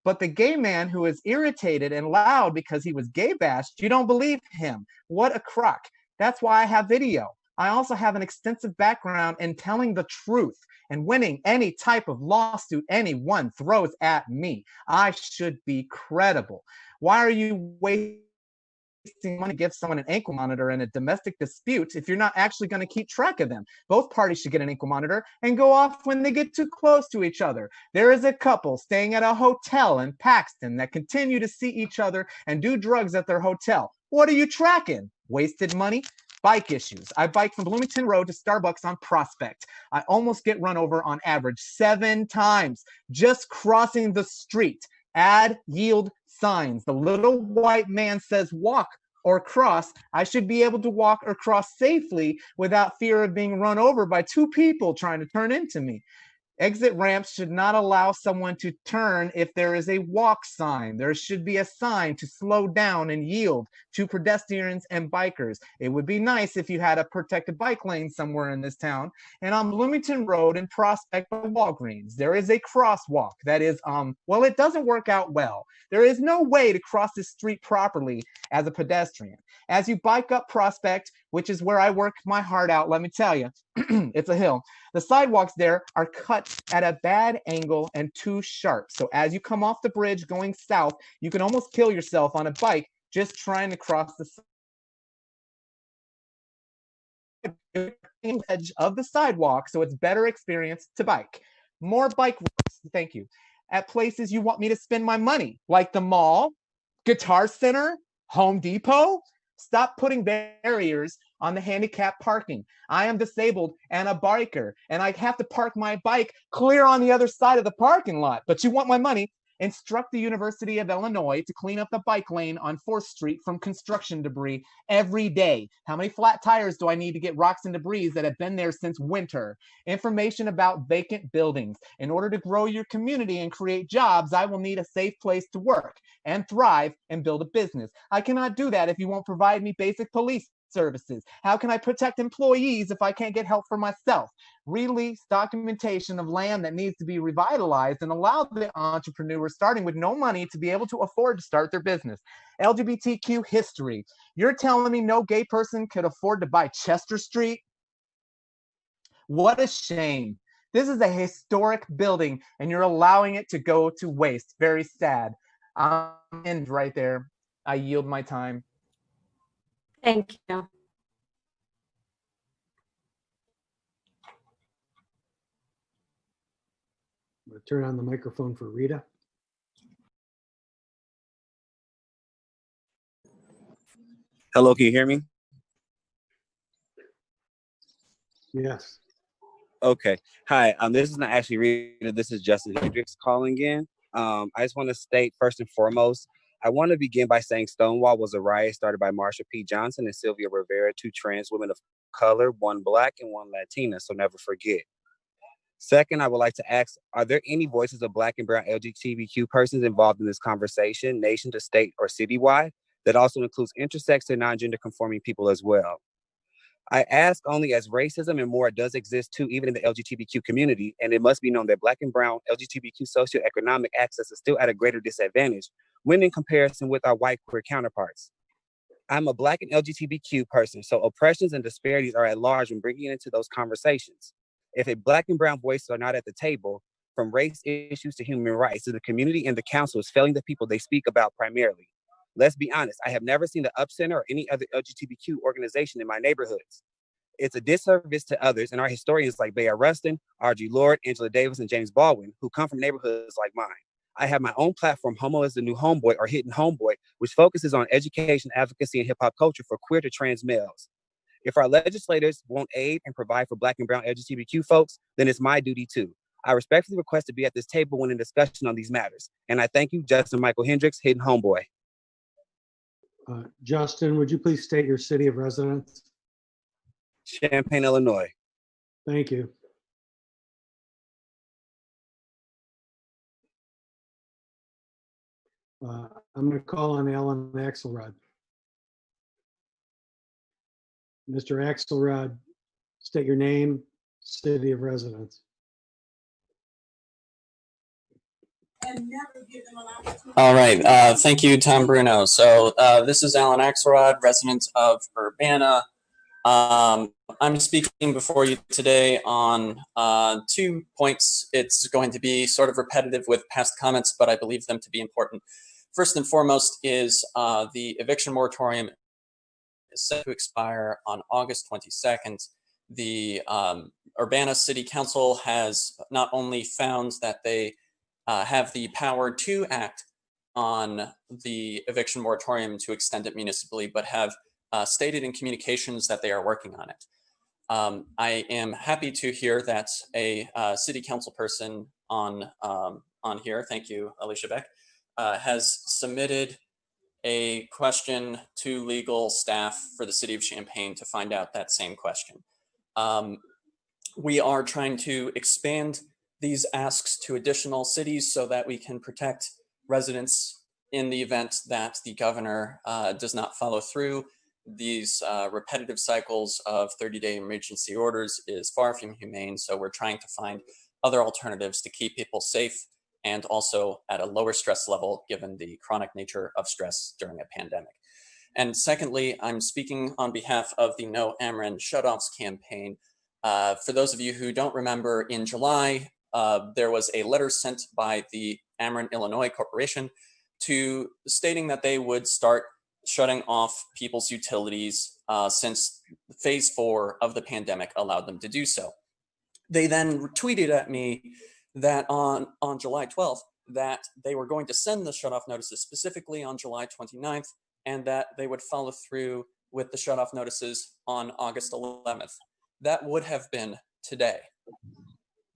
But the gay man who is irritated and loud because he was gay bashed, you don't believe him. What a crock. That's why I have video. I also have an extensive background in telling the truth and winning any type of lawsuit anyone throws at me. I should be credible. Why are you wasting money to give someone an ankle monitor in a domestic dispute if you're not actually going to keep track of them? Both parties should get an ankle monitor and go off when they get too close to each other. There is a couple staying at a hotel in Paxton that continue to see each other and do drugs at their hotel. What are you tracking? Wasted money? Bike issues. I bike from Bloomington Road to Starbucks on Prospect. I almost get run over on average 7 times just crossing the street. Add yield signs. The little white man says walk or cross. I should be able to walk or cross safely without fear of being run over by 2 people trying to turn into me. Exit ramps should not allow someone to turn if there is a walk sign. There should be a sign to slow down and yield to pedestrians and bikers. It would be nice if you had a protected bike lane somewhere in this town. And on Bloomington Road in Prospect by Walgreens, there is a crosswalk that is, well, it doesn't work out well. There is no way to cross this street properly as a pedestrian. As you bike up Prospect, which is where I work my heart out, let me tell you, it's a hill. The sidewalks there are cut at a bad angle and too sharp. So as you come off the bridge going south, you can almost kill yourself on a bike just trying to cross the edge of the sidewalk, so it's better experience to bike. More bike routes, thank you, at places you want me to spend my money, like the mall, Guitar Center, Home Depot. Stop putting barriers on the handicap parking. I am disabled and a biker, and I have to park my bike clear on the other side of the parking lot. But you want my money? Instruct the University of Illinois to clean up the bike lane on 4th Street from construction debris every day. How many flat tires do I need to get rocks and debris that have been there since winter? Information about vacant buildings. In order to grow your community and create jobs, I will need a safe place to work and thrive and build a business. I cannot do that if you won't provide me basic police services. How can I protect employees if I can't get help for myself? Release documentation of land that needs to be revitalized and allow the entrepreneurs starting with no money to be able to afford to start their business. LGBTQ history. You're telling me no gay person could afford to buy Chester Street? What a shame. This is a historic building and you're allowing it to go to waste. Very sad. I'll end right there. I yield my time. Thank you. I'm going to turn on the microphone for Rita. Hello, can you hear me? Yes. Okay. Hi, this is not actually Rita. This is Justin Hendricks calling in. I just want to state first and foremost, I want to begin by saying Stonewall was a riot started by Marsha P. Johnson and Sylvia Rivera, 2 trans women of color, 1 Black and 1 Latina, so never forget. Second, I would like to ask, are there any voices of Black and brown LGBTQ persons involved in this conversation, nation to state or citywide, that also includes intersex and non-gender conforming people as well? I ask only as racism and more does exist too, even in the LGBTQ community, and it must be known that Black and brown LGBTQ socioeconomic access is still at a greater disadvantage when in comparison with our white queer counterparts. I'm a Black and LGBTQ person, so oppressions and disparities are at large when bringing into those conversations. If a Black and brown voices are not at the table, from race issues to human rights, the community and the council is failing the people they speak about primarily. Let's be honest, I have never seen the Up Center or any other LGBTQ organization in my neighborhoods. It's a disservice to others and our historians like Bayard Rustin, R.G. Lord, Angela Davis, and James Baldwin, who come from neighborhoods like mine. I have my own platform, Homo is the New Homeboy or Hidden Homeboy, which focuses on education, advocacy, and hip hop culture for queer to trans males. If our legislators won't aid and provide for Black and brown LGBTQ folks, then it's my duty too. I respectfully request to be at this table when in discussion on these matters. And I thank you, Justin Michael Hendricks, Hidden Homeboy. Justin, would you please state your city of residence? Champaign, Illinois. Thank you. I'm going to call on Alan Axelrod. Mr. Axelrod, state your name, city of residence. All right. Thank you, Tom Bruno. So this is Alan Axelrod, resident of Urbana. I'm speaking before you today on 2 points. It's going to be sort of repetitive with past comments, but I believe them to be important. First and foremost is the eviction moratorium is set to expire on August 22nd. The Urbana City Council has not only found that they have the power to act on the eviction moratorium to extend it municipally, but have stated in communications that they are working on it. I am happy to hear that a city council person on here, thank you, Alicia Beck, has submitted a question to legal staff for the city of Champaign to find out that same question. We are trying to expand these asks to additional cities so that we can protect residents in the event that the governor does not follow through. These repetitive cycles of 30-day emergency orders is far from humane, so we're trying to find other alternatives to keep people safe and also at a lower stress level given the chronic nature of stress during a pandemic. And secondly, I'm speaking on behalf of the No Ameren Shutoffs campaign. For those of you who don't remember, in July, there was a letter sent by the Ameren Illinois Corporation to stating that they would start shutting off people's utilities since phase 4 of the pandemic allowed them to do so. They then tweeted at me that on July 12th, that they were going to send the shutoff notices specifically on July 29th, and that they would follow through with the shutoff notices on August 11th. That would have been today.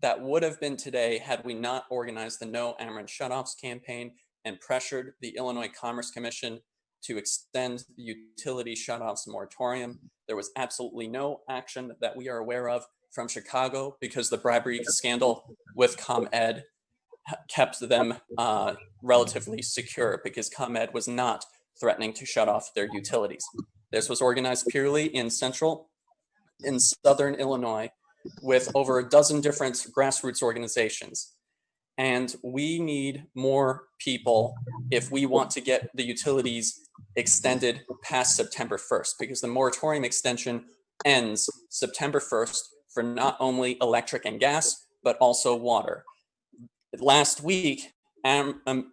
That would have been today had we not organized the No Ameren Shutoffs campaign and pressured the Illinois Commerce Commission to extend the utility shutoffs moratorium. There was absolutely no action that we are aware of from Chicago because the bribery scandal with ComEd kept them relatively secure because ComEd was not threatening to shut off their utilities. This was organized purely in southern Illinois with over a dozen different grassroots organizations. And we need more people if we want to get the utilities extended past September 1st, because the moratorium extension ends September 1st for not only electric and gas, but also water. Last week,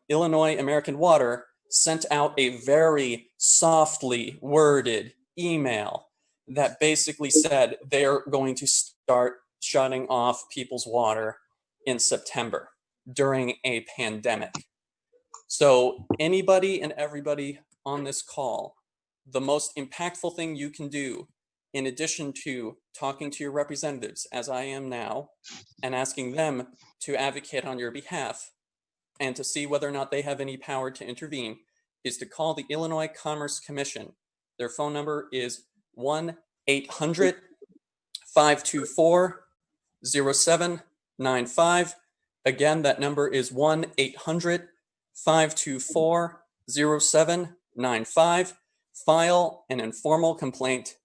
Illinois American Water sent out a very softly worded email that basically said they're going to start shutting off people's water in September during a pandemic. So anybody and everybody on this call, the most impactful thing you can do, in addition to talking to your representatives, as I am now, and asking them to advocate on your behalf and to see whether or not they have any power to intervene, is to call the Illinois Commerce Commission. Their phone number is 1-800-524-0795. Again, that number is 1-800-524-0795. File an informal complaint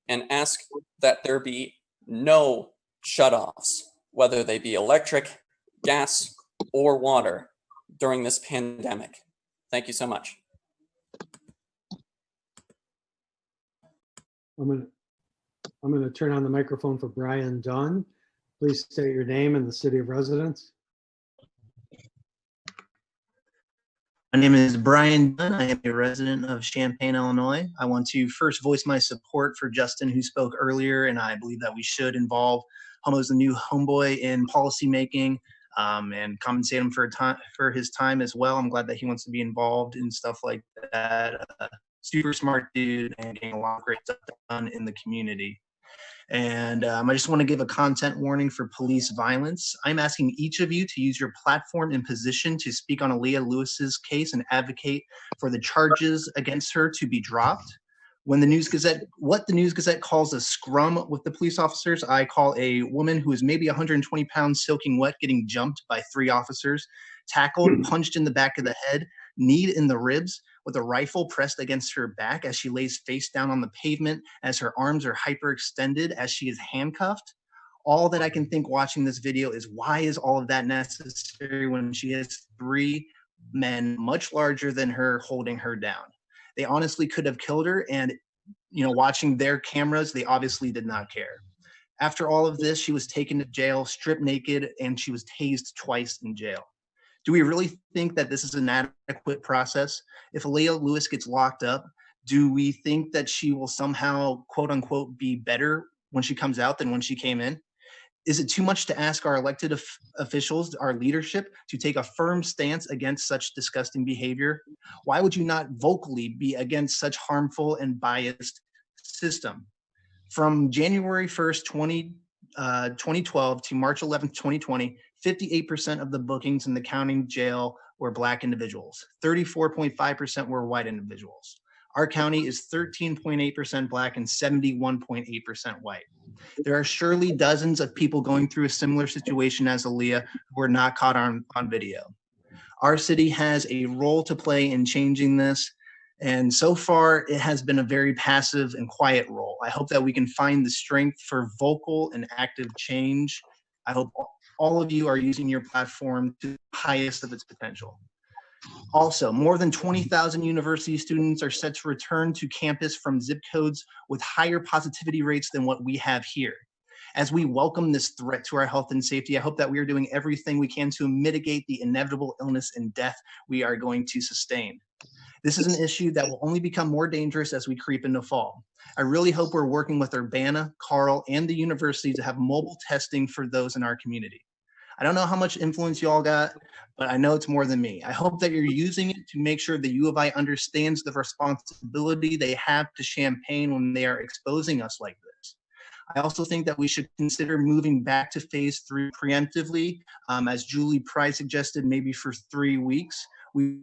and ask that there be no shutoffs, whether they be electric, gas, or water during this pandemic. Thank you so much. I'm going to turn on the microphone for Brian Dunn. Please state your name and the city of residence. My name is Brian Dunn. I am a resident of Champaign, Illinois. I want to first voice my support for Justin, who spoke earlier, and I believe that we should involve Homo as the new homeboy in policymaking and compensate him for his time as well. I'm glad that he wants to be involved in stuff like that. Super smart dude and getting a lot of great stuff done in the community. And I just want to give a content warning for police violence. I'm asking each of you to use your platform and position to speak on Aaliyah Lewis's case and advocate for the charges against her to be dropped. When the News Gazette, what the News Gazette calls a scrum with the police officers, I call a woman who is maybe 120 pounds soaking wet getting jumped by 3 officers, tackled, punched in the back of the head, kneed in the ribs, with a rifle pressed against her back as she lays face down on the pavement, as her arms are hyperextended, as she is handcuffed. All that I can think watching this video is, why is all of that necessary when she has 3 men much larger than her holding her down? They honestly could have killed her, and watching their cameras, they obviously did not care. After all of this, she was taken to jail, stripped naked, and she was tased twice in jail. Do we really think that this is an adequate process? If Aaliyah Lewis gets locked up, do we think that she will somehow, quote unquote, be better when she comes out than when she came in? Is it too much to ask our elected officials, our leadership, to take a firm stance against such disgusting behavior? Why would you not vocally be against such harmful and biased system? From January 1st, 2012 to March 11th, 2020, 58% of the bookings in the county jail were Black individuals. 34.5% were white individuals. Our county is 13.8% Black and 71.8% white. There are surely dozens of people going through a similar situation as Aaliyah who are not caught on video. Our city has a role to play in changing this, and so far it has been a very passive and quiet role. I hope that we can find the strength for vocal and active change. I hope all of you are using your platform to the highest of its potential. Also, more than 20,000 university students are set to return to campus from zip codes with higher positivity rates than what we have here. As we welcome this threat to our health and safety, I hope that we are doing everything we can to mitigate the inevitable illness and death we are going to sustain. This is an issue that will only become more dangerous as we creep into fall. I really hope we're working with Urbana, Carl, and the university to have mobile testing for those in our community. I don't know how much influence y'all got, but I know it's more than me. I hope that you're using it to make sure the U of I understands the responsibility they have to Champaign when they are exposing us like this. I also think that we should consider moving back to phase 3 preemptively, as Julie Price suggested, maybe for 3 weeks. We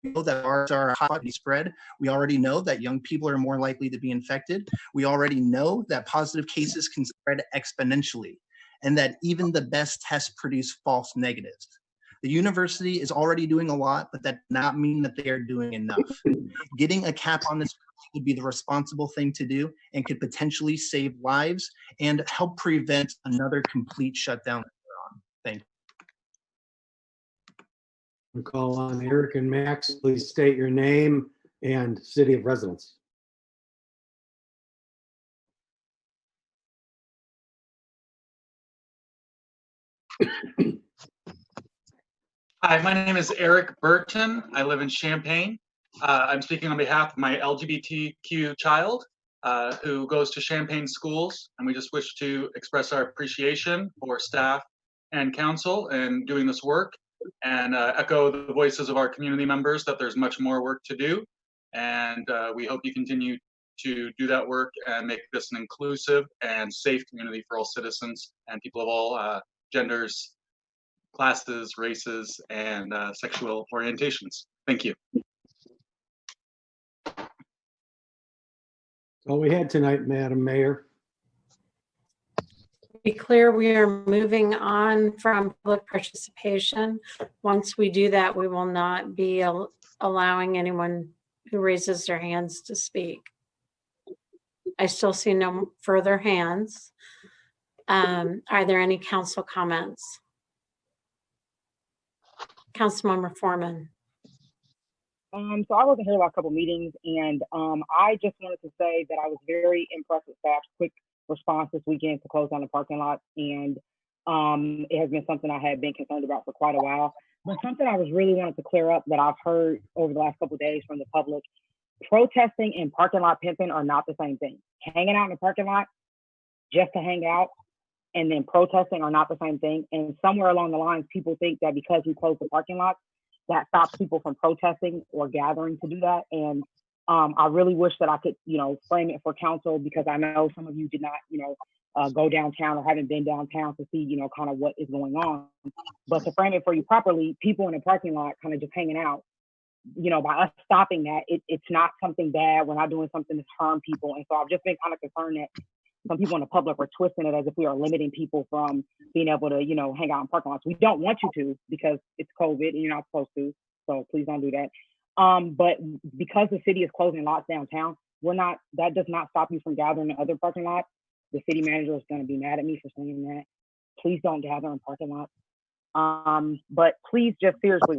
know that ours are hotly spread. We already know that young people are more likely to be infected. We already know that positive cases can spread exponentially, and that even the best tests produce false negatives. The university is already doing a lot, but that does not mean that they are doing enough. Getting a cap on this would be the responsible thing to do and could potentially save lives and help prevent another complete shutdown. Thank you. We'll call on Eric and Max. Please state your name and city of residence. Hi, my name is Eric Burton. I live in Champaign. I'm speaking on behalf of my LGBTQ child who goes to Champaign schools, and we just wish to express our appreciation for staff and council in doing this work, and echo the voices of our community members that there's much more work to do, and we hope you continue to do that work and make this an inclusive and safe community for all citizens and people of all genders, classes, races, and sexual orientations. Thank you. That's all we had tonight, Madam Mayor. To be clear, we are moving on from public participation. Once we do that, we will not be allowing anyone who raises their hands to speak. I still see no further hands. Are there any council comments? Councilmember Foreman. So I wasn't here the last couple meetings, and I just wanted to say that I was very impressed with staff's quick response this weekend to close down the parking lot, and it has been something I had been concerned about for quite a while. But something I was really wanted to clear up that I've heard over the last couple of days from the public: protesting and parking lot pimping are not the same thing. Hanging out in the parking lot just to hang out and then protesting are not the same thing. And somewhere along the lines, people think that because we close the parking lot, that stops people from protesting or gathering to do that. And I really wish that I could, frame it for council, because I know some of you did not, go downtown or haven't been downtown to see, kind of what is going on. But to frame it for you properly, people in the parking lot kind of just hanging out, by us stopping that, it's not something bad. We're not doing something to harm people. And so I've just been kind of concerned that some people in the public are twisting it as if we are limiting people from being able to, hang out in parking lots. We don't want you to, because it's COVID and you're not supposed to. So please don't do that. But because the city is closing lots downtown, that does not stop you from gathering in other parking lots. The city manager is going to be mad at me for saying that. Please don't gather in parking lots. But please just seriously,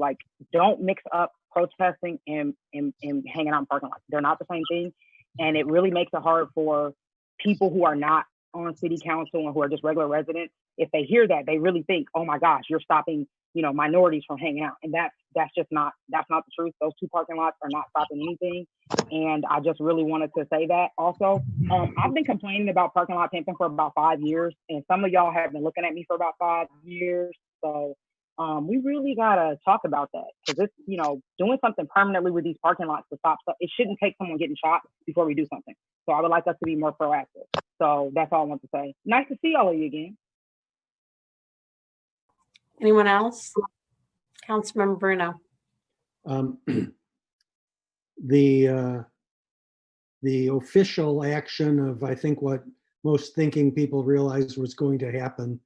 don't mix up protesting and hanging out in parking lots. They're not the same thing. And it really makes it hard for people who are not on city council and who are just regular residents. If they hear that, they really think, oh my gosh, you're stopping, minorities from hanging out. And that's not the truth. Those two parking lots are not stopping anything. And I just really wanted to say that also. I've been complaining about parking lot pimping for about 5 years, and some of y'all have been looking at me for about 5 years. So we really gotta talk about that, because it's, doing something permanently with these parking lots to stop stuff. It shouldn't take someone getting shot before we do something. So I would like us to be more proactive. So that's all I want to say. Nice to see all of you again. Anyone else? Councilmember Bruno. the official action of, I think, what most thinking people realized was going to happen,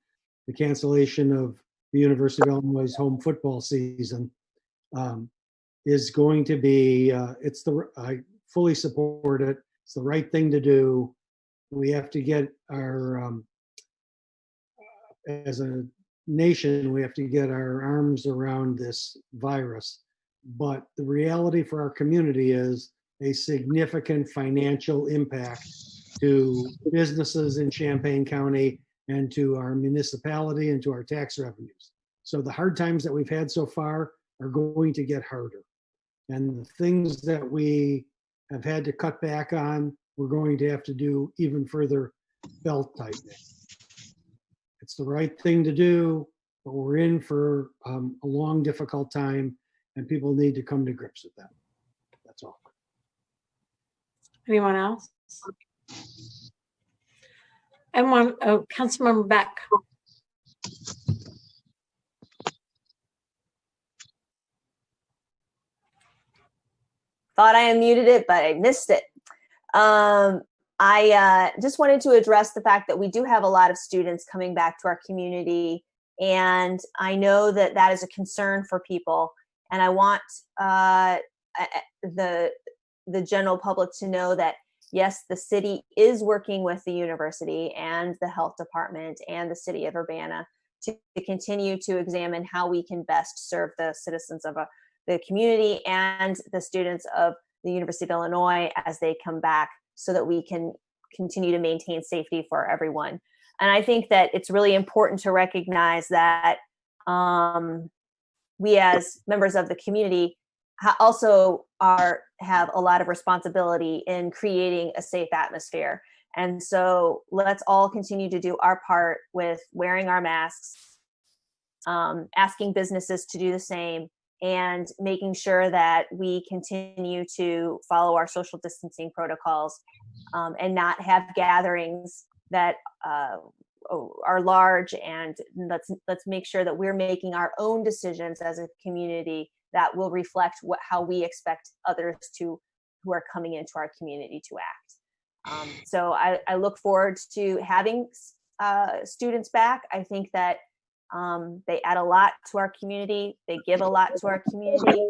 the cancellation of the University of Illinois' home football season, is going to be, I fully support it. It's the right thing to do. We have to get our, as a nation, we have to get our arms around this virus. But the reality for our community is a significant financial impact to businesses in Champaign County and to our municipality and to our tax revenues. So the hard times that we've had so far are going to get harder. And the things that we have had to cut back on, we're going to have to do even further belt tightening. It's the right thing to do, but we're in for a long, difficult time, and people need to come to grips with that. That's all. Anyone else? Councilmember Beck. Thought I unmuted it, but I missed it. I just wanted to address the fact that we do have a lot of students coming back to our community, and I know that that is a concern for people. And I want the general public to know that, yes, the city is working with the university and the health department and the city of Urbana to continue to examine how we can best serve the citizens of the community and the students of the University of Illinois as they come back, so that we can continue to maintain safety for everyone. And I think that it's really important to recognize that we as members of the community also have a lot of responsibility in creating a safe atmosphere. And so let's all continue to do our part with wearing our masks, asking businesses to do the same, and making sure that we continue to follow our social distancing protocols, and not have gatherings that are large. And let's make sure that we're making our own decisions as a community that will reflect how we expect others who are coming into our community to act. So I look forward to having students back. I think that they add a lot to our community. They give a lot to our community.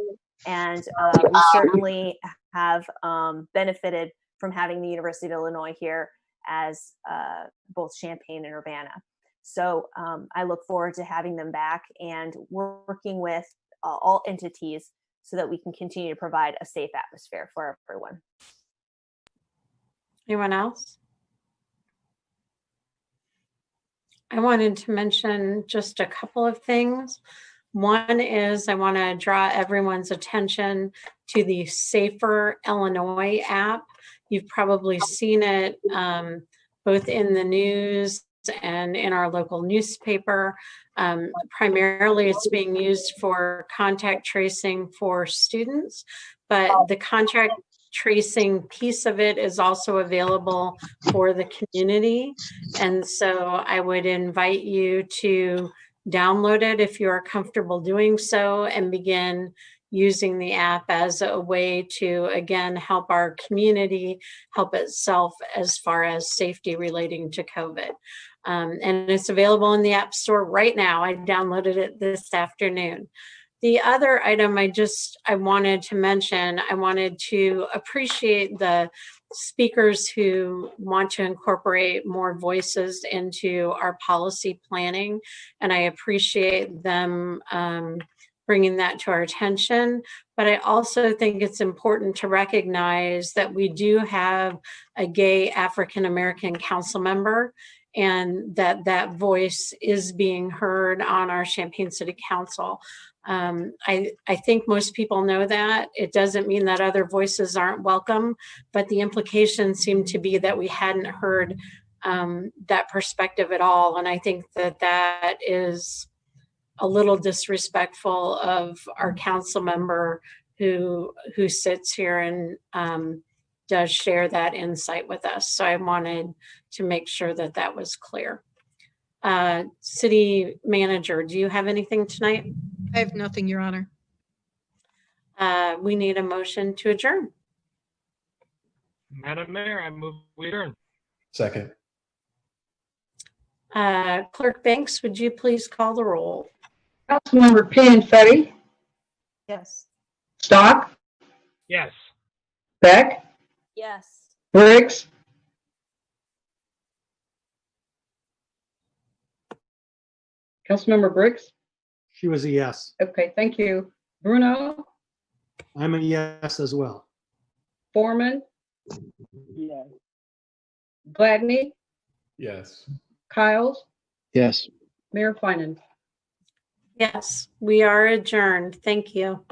And we certainly have benefited from having the University of Illinois here as both Champaign and Urbana. So I look forward to having them back and working with all entities so that we can continue to provide a safe atmosphere for everyone. Anyone else? I wanted to mention just a couple of things. One is I want to draw everyone's attention to the Safer Illinois app. You've probably seen it both in the news and in our local newspaper. Primarily, it's being used for contact tracing for students, but the contact tracing piece of it is also available for the community. And so I would invite you to download it if you are comfortable doing so and begin using the app as a way to, again, help our community help itself as far as safety relating to COVID. And it's available in the App Store right now. I downloaded it this afternoon. The other item I wanted to mention, I wanted to appreciate the speakers who want to incorporate more voices into our policy planning, and I appreciate them bringing that to our attention. But I also think it's important to recognize that we do have a gay African-American council member, and that voice is being heard on our Champaign City Council. I think most people know that. It doesn't mean that other voices aren't welcome, but the implication seemed to be that we hadn't heard that perspective at all. And I think that is a little disrespectful of our council member who sits here and does share that insight with us. So I wanted to make sure that was clear. City Manager, do you have anything tonight? I have nothing, Your Honor. We need a motion to adjourn. Madam Mayor, I move we adjourn. Second. Clerk Banks, would you please call the roll? Councilmember Pianfetti, Yes. Stock, Yes. Beck, Yes. Briggs, Councilmember Briggs. She was a yes. Okay, thank you. Bruno, I'm a yes as well. Foreman, Yes. Gladney, Yes. Kyles, Yes. Mayor Finan. Yes, we are adjourned. Thank you.